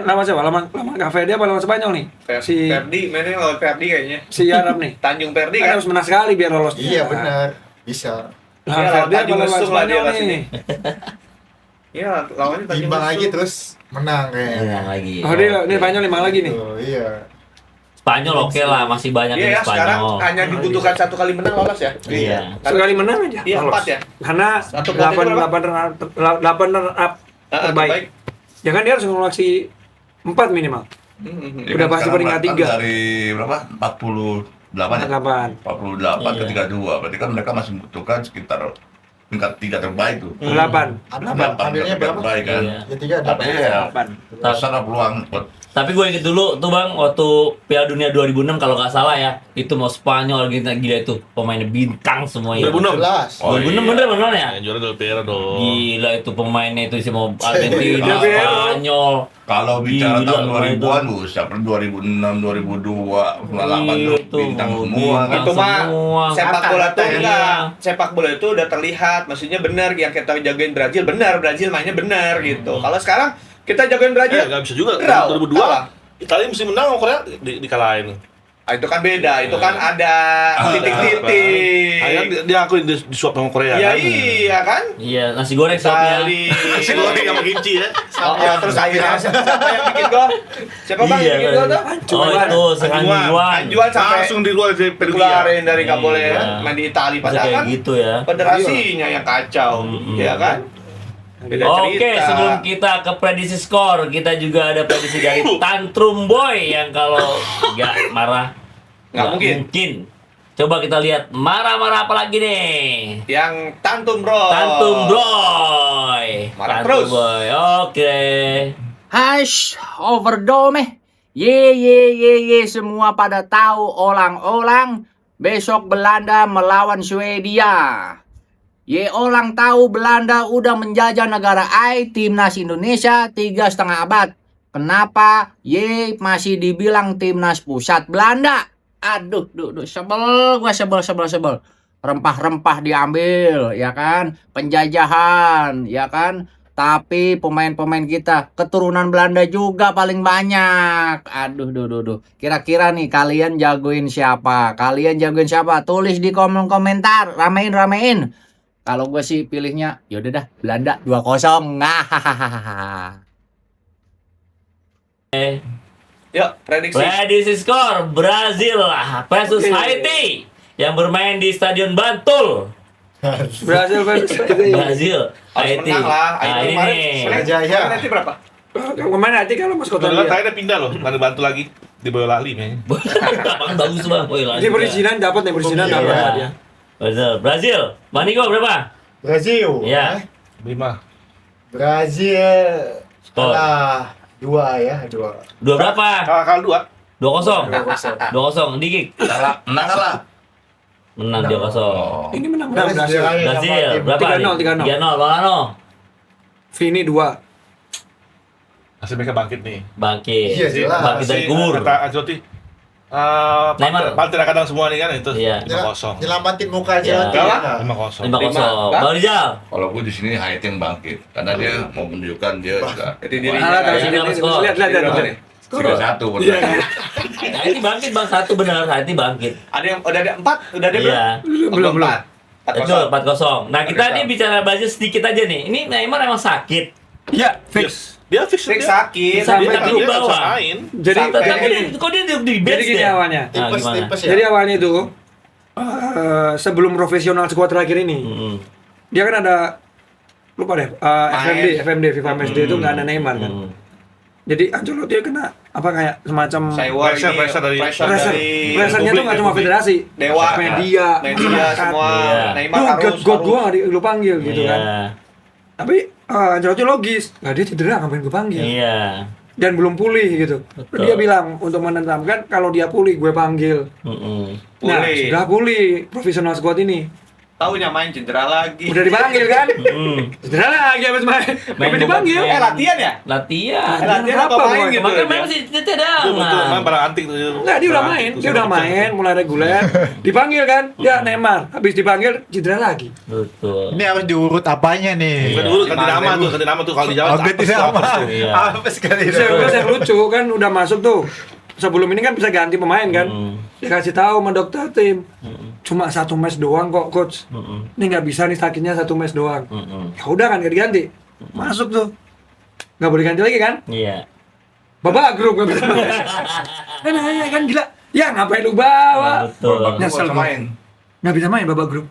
Lawan siapa? Lawan Caverde apa lawan Spanyol nih? Si Ferdi, mainnya lawan Ferdi kayaknya. si Arab nih. Tanjung Ferdi Kan kan. harus menang sekali biar lolos. iya benar bisa Lawan Iya, Caverde apa Tanjung lawan Lesung lah dia Spanyol pasti nih? nih. Iya, lawannya Tanjung imbang lagi Lesung. terus menang kayaknya. Menang lagi. Oh dia Spanyol lima lagi nih. Tuh, iya. Spanyol oke lah, masih banyak Iya di ya, sekarang Spanyol. hanya dibutuhkan 1 kali menang lolos ya. Iya. Sekali menang aja. Iya, lolos. 4 ya. Karena Satu poin itu 8 runner up terbaik. Ya kan dia harus ngoleksi 4 minimal. Dia Udah kan pasti sekarang peringkat kan 3. dari berapa? 48 ya? 8. 48 ke Iya. 32. Berarti kan mereka masih membutuhkan sekitar peringkat 3 terbaik tuh. 8. Ambilnya berapa? terbaik kan. Iya. Ya tiga Tapi dapat. ya 8. besar lah peluang buat Tapi gue inget dulu tuh Bang, waktu Piala Dunia 2006 kalau nggak salah ya, itu mau Spanyol gitu gila itu pemainnya bintang semua ya. 2006. Jelas. Oh, 2006 iya. bener ya? yang juara Del Piero dong Gila itu pemainnya itu sih mau Argentina, Del Piero. Spanyol. kalau bicara Gila, tahun pemain 2000-an tuh, siapa 2006, 2002, 2008 tuh Itu, bintang semua bintang. kan. Itu mah semua. sepak bola tuh Iya. enggak. Sepak bola itu udah terlihat, maksudnya benar yang kita jagain Brazil benar, Brazil mainnya benar gitu. Kalau sekarang kita jagain Brazil, nggak bisa juga draw, 2002 kalah. Italia mesti menang sama Korea dikalahin Ah, itu kan beda, itu kan ada titik-titik. akhirnya dia aku disuap sama Korea Iya kan iya kan? Iya, nasi goreng suapnya. Itali. si goreng sama kimchi ya Oh, terus akhirnya siapa yang bikin gol? Siapa bang Iya, yang bikin gol tuh? Oh itu Sehanjuan. Anjuan sampai langsung di luar dari Belgia dikeluarin dari nggak boleh Iya. ya, main di Itali Bisa padahal kayak kan gitu ya. federasinya yang kacau, ya kan? Beda Oke, cerita. sebelum kita ke prediksi skor, kita juga ada prediksi dari Tantrum Boy yang kalau nggak marah Nggak mungkin. Coba kita lihat marah-marah apa lagi nih? Yang Tantum Bro. Tantum Boy. Marah Tantum terus. Boy. Oke. Hash, overdome. Ye, semua pada tahu olang-olang besok Belanda melawan Swedia. Ye, orang tahu Belanda udah menjajah negara AI, timnas Indonesia 3,5 abad. Kenapa Ye masih dibilang timnas pusat Belanda? Aduh, sebel, gua sebel. Rempah-rempah diambil, ya kan? Penjajahan, ya kan? Tapi pemain-pemain kita keturunan Belanda juga paling banyak. Aduh. Kira-kira nih kalian jagoin siapa? Tulis di kolom komentar. Ramein. Kalau gue sih pilihnya yaudah dah Belanda 2-0. Yuk, prediksi. Prediksi skor Brazil versus Haiti yang bermain di Stadion Bantul. Brazil versus Haiti. Brazil, Harus Haiti. menang lah. Nah, Itu ini kemarin nih. Jaya. nanti berapa? Kemana nanti kalau Mas Kota Udah dia? terakhir pindah loh, ada bantu lagi di Boyolali kayaknya. Apaan bagus Bang. Oh, iya, Dia perizinan dapat nih perizinan Iya. dapat ya. Brazil. Bang Niko berapa? Brazil. Iya. 5 Brazil Skor. kalah 2 ya, 2. Dua berapa? Kalah 2 2-0. 2-0. 2-0. Dikik. menang kalah. Menang 2-0. Oh. Ini menang Brazil. Brazil berapa? 3-0. 3-0. Lolano. Vini 2. Hasil mereka bangkit nih. Bangkit. Iya, jelas. Bangkit dari kubur. Kata Ancelotti, Neymar. pantai kadang semua nih kan itu. Iya. 5-0. Nyelamatin muka Iya. aja. 5-0. 5-0. Bang. Bang Rizal. Kalau gue di sini Haiti yang bangkit karena dia mau menunjukkan dia juga Jadi diri Alah, tahu Iya, sendiri. iya, skor. Lihat. 3-1 Iya. Haiti bangkit Bang, satu benar. Haiti bangkit. Ada yang udah ada 4, udah ada Iya. Belum. Itu 4-0. Nah, kita ini bicara budget sedikit aja nih. Ini Neymar emang sakit. Ya, fix. Dia fix Fix dia. sakit. Sampai Dia di nggak bawah. bisa main. Jadi Sampai- Tapi kok dia di bench Jadi gini deh? awalnya. Nah, gimana? Tipes ya. Jadi awalnya itu sebelum profesional squad terakhir ini, Mm-mm. dia kan ada lupa deh FMD FIFA Matchday itu nggak ada Neymar kan. Mm. Jadi Ancelotti kena apa kayak semacam Pressure dari- pressure-nya tuh nggak cuma publik. federasi, Dewa, media semua. Iya. Neymar Lu harus God gua nggak lu panggil gitu Iya. kan. Tapi Ancelotti logis, nggak dia cedera ngapain gue panggil? Iya. Dan belum pulih gitu. Betul. Dia bilang untuk menentamkan kalau dia pulih gue panggil. Mm-mm. Nah, Pulih. sudah pulih profesional squad ini. Taunya main cedera lagi. Udah dipanggil kan? Mm. Cedera lagi habis main. Main Tapi dipanggil. main. Latihan ya? Latihan. Latihan apa Apa, main Boy? gitu? Makanya dia? main masih Itu betul, main cadangan. barang antik tuh. Enggak, dia udah main. Dia udah main mulai reguler. Dipanggil kan? Ya Neymar. Habis dipanggil cedera lagi. Betul. Ini harus diurut apanya nih? Bukan dulu ganti nama tuh kalau di Jawa. Oh, ganti apes tuh, nama. apes tuh. Iya. Apa sekali? Saya lucu kan udah masuk tuh. Sebelum ini kan bisa ganti pemain kan? Mm. Dikasih tahu sama dokter tim. Mm-mm. Cuma 1 match doang kok coach. Mm-mm. Ini nggak bisa nih sakitnya 1 match doang. Mm-mm. Ya udah kan nggak diganti. Masuk tuh. Nggak boleh ganti lagi kan? Iya. Babak grup nggak bisa main. kan gila. Ya ngapain lu bawa? Betul. Nyesel gua. Nggak bisa main babak grup.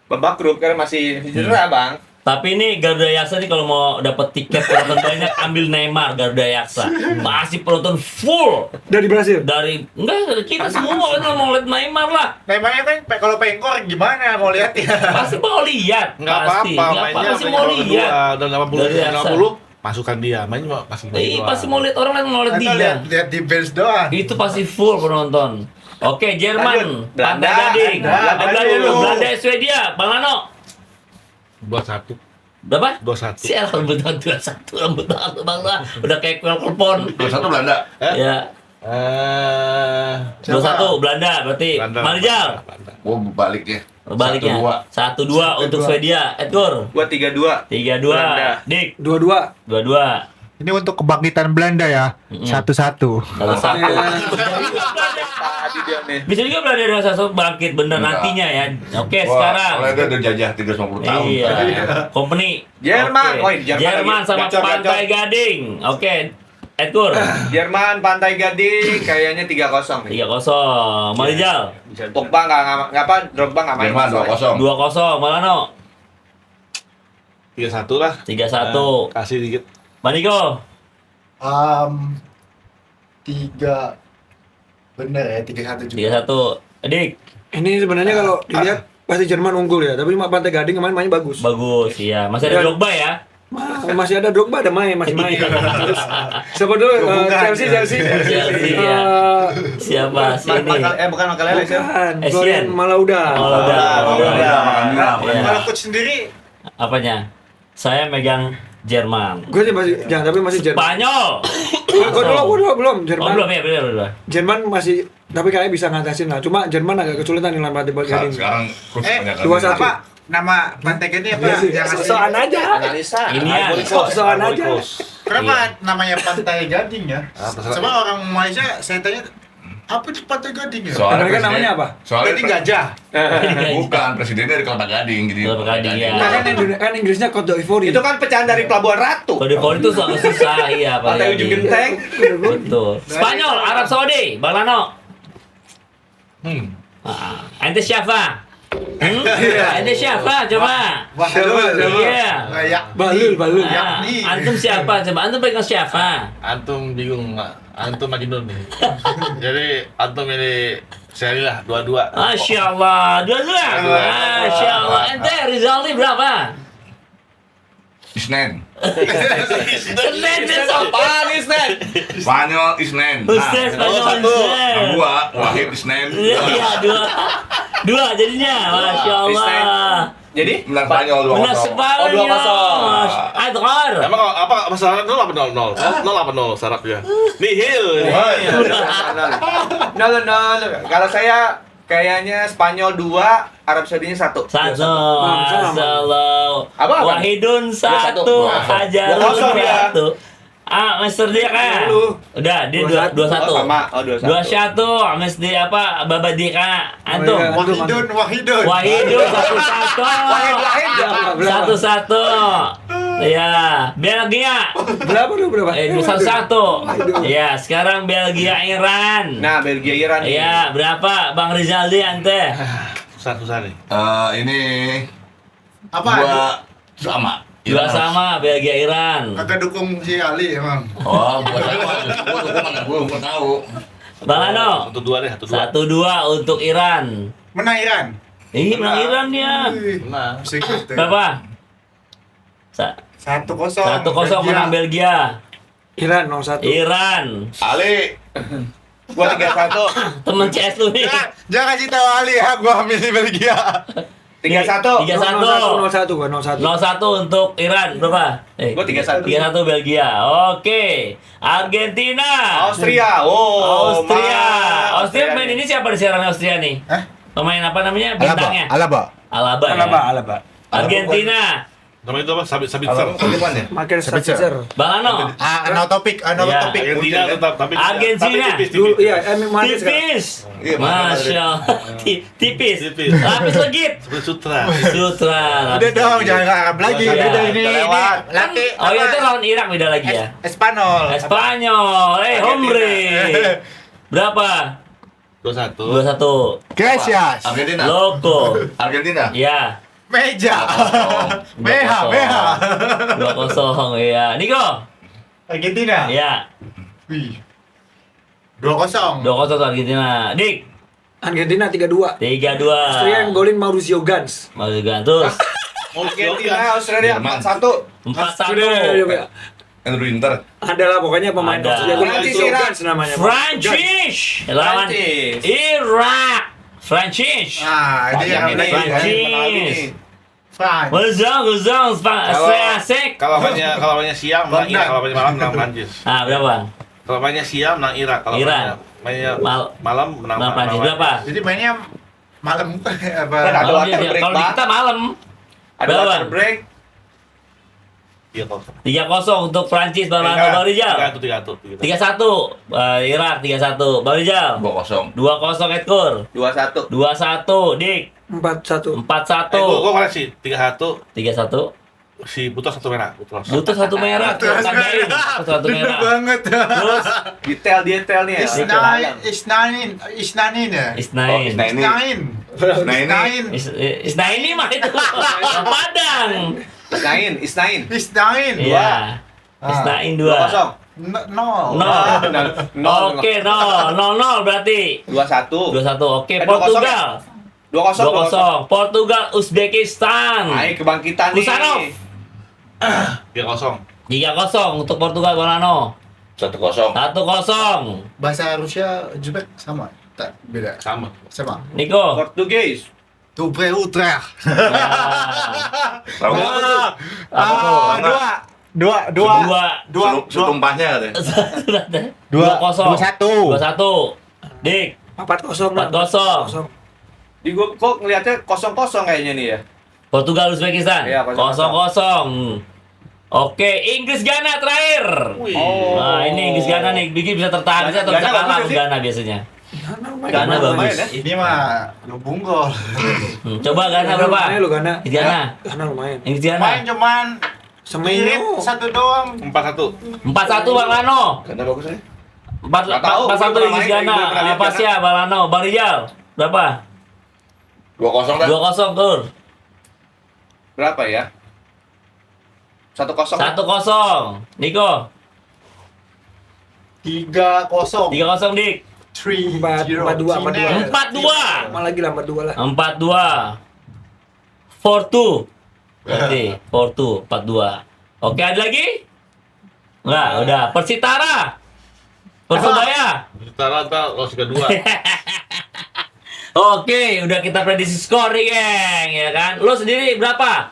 Babak grup karena masih cedera, Bang. Tapi ini Garuda Yaksa nih kalau mau dapat tiket penonton banyak ambil Neymar Garuda Yaksa. Masih penonton full Dari Brasil. enggak dari kita semua kan mau lihat Neymar lah. Memangnya kan kalau pengkor gimana mau lihat ya? Pasti mau lihat. Nggak Pasti. apa-apa, Nggak mainnya pasti mau lihat. Dan 80 Dari Aksa. 50 masukkan dia. Main cuma masih Iya, pasti mau lihat orang lain mau lihat Atau dia. lihat di bench doang. Itu pasti full penonton. Oke, Jerman, Lanjut. Pantai Belanda. Gading. Belanda Belanda dulu. dulu, Belanda Swedia, Bang Lano. 2-1. Berapa? 2-1. Si rambut 21 rambut banget Bang lah. Udah kayak kuel kupon. 2-1 Belanda. Ya. 2-1 Belanda berarti. Marijal. Gue balik ya. Baliknya 1-2 untuk Swedia. Edgar. Gua 3-2. 3-2. Belanda. Dik 2-2. 2-2. Ini untuk kebangkitan Belanda ya. 1-1. 1-1. Tadi dia nih. Bisa juga Belanda 2-1 bangkit bener Enggak. nantinya ya. Oke, Wah, sekarang. kalau itu udah jajah 350 tahun. Iya. Company. Jerman. Oke. Oh, Jerman Jerman lagi. sama Gacor, Pantai Gading. Oke. Edgar. Jerman Pantai Gading kayaknya 3-0 nih. 3-0. Marijal. Pogba nggak apa, Drogba nggak main. Jerman 2-0. 2-0. Malano. 3-1 lah. 3-1. Kasih dikit. Maniko. 3 bener ya 3-1 juga. 3-1. Dik. Ini sebenarnya kalau dilihat pasti Jerman unggul ya. Tapi cuma Pantai Gading kemarin mainnya bagus. Bagus, iya. Masih ada Dan- Drogba ya? Masih ada Drogba, ada masih main. Terus siapa dulu? Chelsea. Chelsea, ya. Eh, Siapa sih ini? Bukan Makalele sih. Bukan, Essien. Florian Malauda. Iya. Kalau coach sendiri Apanya? Saya megang Jerman. Gue sih masih, jangan tapi masih Jerman. Spanyol. Gue belum. Oh, Jerman. belum ya, benar. Jerman masih, tapi kayaknya bisa ngatasin lah. Cuma Jerman agak kesulitan nih lawan Pantai Gading. Sekarang kebanyakan 2-1. apa nama Pantai ini apa? Yang asli? Sosokan aja. Analisa. Ini ya. Sosokan aja. Kenapa namanya Pantai Gading ya? terserah. Coba orang Malaysia saya tanya apa itu Pantai Gading ya? Soalnya Mereka namanya apa? Soalnya Gading gajah. bukan presidennya dari Kelapa Gading jadi. Kelapa Gading, ya. Nah, kan Inggrisnya Côte d'Ivoire. Itu kan pecahan dari Pelabuhan Ratu. Kode itu soal susah, iya. Pantai Ujung Genteng. Betul. Spanyol, Arab Saudi, Bang Lano. Ente siapa? Ente siapa? Coba. Siapa? Iya. Kayak Balul. Antum siapa? Coba antum pegang siapa? Antum bingung nggak? Antum Majnun nih. Jadi antum ini seri lah 2-2. Masya Allah, dua-dua. Masya Allah. Ente Rizaldi berapa? Isnen. Senin besok. Apaan nih, Snen? Spanyol Isnen. Ustaz Spanyol Isnen. Gua Wahid Isnen. Iya, dua jadinya. Masya Allah. Jadi Menang Spanyol 2-0. Menang Spanyol. Oh, 2-0. Adgar. Emang apa syaratnya 0 apa 0? 0 apa 0 syaratnya? Nihil. No. Kalau saya kayaknya Spanyol 2, Arab Saudi 1. Satu. Masalah. Apa? Wahidun 1. 2-1. Hajarun 2-0 ya. 1. Mister dia kan? Udah, dia 2-1. Oh, sama. Oh, 2-1. 2-1. Mesti apa? Babadika. Antum. iya. Wahidun. Wahidun 1-1. Wahid. 1-1. Ya, Belgia. Berapa? 1-1. Ya, sekarang Belgia Iran. Nah, Belgia Iran. Ya, berapa Bang Rizaldi ante? Susah nih. Ini Apa? dua sama. Dua sama Belgia Iran. Kakak dukung si Ali emang. Oh, buat apa? Gue nggak tahu. Bang Ano, 1-2 deh, 1-2. 1-2 untuk Iran. Menang Iran. Menang Iran dia. Nah, Sedikit. Berapa? 1-0. 1-0 menang Belgia. Iran 0-1. Iran. Ali. Gua 3-1. Temen CS lu nih. Jangan kasih tahu Ali ya, gua milih Belgia. 3-1. 3-1. 0-1 gua 0-1. 0-1 untuk Iran. Berapa? Gua 3-1. 3-1 Belgia. Oke. Argentina. Austria. Austria. Ma- Austria main ini siapa di siaran Austria nih? Hah? Pemain apa namanya? Bintangnya? Alaba. Alaba ya. Alaba. Argentina. namanya itu apa? Sabitzer. Makin Sabitzer. Sabitzer. Bang Ano. No topik, no Iya. topik. Argentina tetap tapi Argentina. tapi Dulu tipis. iya, Madrid sekarang. Tipis. Iya, Masya Allah. Tipis. Tipis. Lapis legit. Seperti sutra. Sutra. Udah dong, jangan ke Arab lagi. Iya. Udah ini laki. Oh iya itu lawan Irak beda lagi ya. Espanyol. Spanyol. Hombre. Berapa? 2-1. 2-1. Gracias. Argentina. Loko. Argentina. Ya. Meja. 2-0. BH. 2-0 ya. Niko. Argentina. Ya. Wih. 2-0. 2-0 tuh Argentina. Dik. Argentina 3-2. 3-2. Austria yang golin Mauricio Gans. Mau gantus. Australia 4-1. 4-1. Andrew Inter. Ada lah pokoknya pemain Ada. Austria golin Prancis, Mauricio Irak. Gans namanya. Prancis. Lawan Prancis. Irak. Prancis. Ah, ini yang Ini Prancis. France. Gozong, asik. Kalau mainnya siang menang Irak, kalau mainnya malam menang Prancis. Ah, berapa? Kalau mainnya siang menang Irak, kalau Irak. mainnya Mal- malam menang Nah, Prancis berapa? Jadi mainnya malam Kan apa? ada Kalau water break, kalau di Pak. kita malam. Ada Berapa? water break. Iya kok. 3-0 untuk Prancis Bang Rijal. 3-1. 3-1 Irak 3-1 Bang Rijal. 2-0. 2-0 Edkur. 2-1. 2-1 Dik. 4-1. 4-1. Gua koreksi 3-1 3-11. si Butos satu merah, Butos. Butuh satu merah. Terus Tandain. Satu bener merah. banget. Terus Detail-detailnya. Isnain ya. Isnain. Isnain. Isnain mah itu. Padang. Isnain. Isnain. Iya. Isnain 2. 2-0. Nol. 0. Oke, 0 berarti. 2-1. 2-1. Oke, 2-0 Portugal. 2-0. 2-0. Portugal, Uzbekistan. Ayo kebangkitan nih. Kusanov. 3-0. 3-0 untuk Portugal Balano. 1-0. 1-0. Bahasa Rusia Uzbek sama? Tak beda. Sama. Sama. Niko. Portugis. Tubre Utrecht. Tahu nggak? Apa tuh? Dua. Setumpahnya katanya. 2-0. 2-1. Dik. 4-0 lah. 4-0. Di gua kok ngeliatnya 0-0 kayaknya nih ya. Portugal Uzbekistan. Iya, 0-0. Oke, Inggris Ghana terakhir. Oh. Nah, ini Inggris Ghana nih, bikin bisa tertahan bisa atau bisa Ghana kalah bagus sih. Ghana biasanya. Ghana Lumayan bagus. ya. Ini mah lubung gol. Coba Ghana berapa? Lumayan lo Gana. Inggris Ghana. Gana lumayan. Inggris Ghana. Main cuman Semenyo. satu doang. 4-1. 4-1 Bang Lano. Karena bagus aja. 4-1 4-1 Inggris Ghana. Apa sih ya Bang Lano? Bang Rijal. Berapa? 2-0 dah. 2-0 Tur. Berapa ya? 1-0. 1-0. Niko. 3-0. 3-0 Dik. 4-2. 4-2. Sama lagi lah 4-2 lah. 4-2. 4-2. Berarti 4-2, 4-2. Oke, ada lagi? Enggak, udah. Persitara. Persebaya. Setara ntar lolos kedua. Oke, udah kita prediksi skor nih, geng, ya kan? Lo sendiri berapa?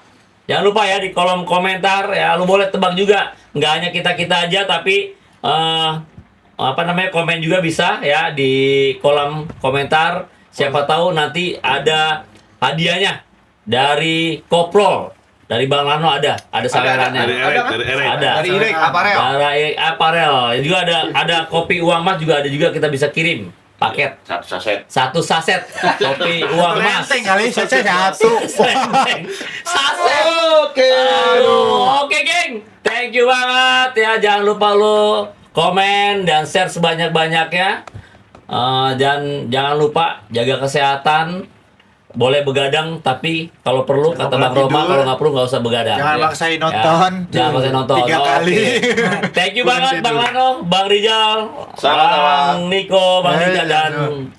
Jangan lupa ya di kolom komentar ya, lo boleh tebak juga. Nggak hanya kita aja, tapi komen juga bisa ya di kolom komentar. Siapa tahu nanti ada hadiahnya dari Koprol, dari Bang Lano ada sawerannya. Dari Erek. Ada. Dari Irek Aparel. Dari Aparel. Juga ada kopi uang emas juga ada juga, kita bisa kirim paket. Satu saset kopi uang emas. Renteng kali saya satu. Saset. Oke. Aduh, oke geng. Thank you banget ya. Jangan lupa lo komen dan share sebanyak-banyaknya. Dan jangan lupa jaga kesehatan. Boleh begadang, tapi kalau perlu kata Bang Roma, kalau nggak perlu nggak usah begadang. Jangan ya. maksain nonton. Jangan maksain nonton. 3 kali. Oke. Thank you Kurang banget tidur. Bang Lano, Bang Rijal, Sama-sama. Bang Niko, Bang Nija, dan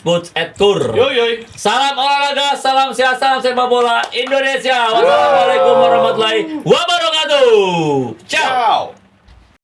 Coach Edkur. Yoi. Salam olahraga, salam sehat, salam sepak bola Indonesia. Wassalamualaikum warahmatullahi wabarakatuh. Ciao. Ciao.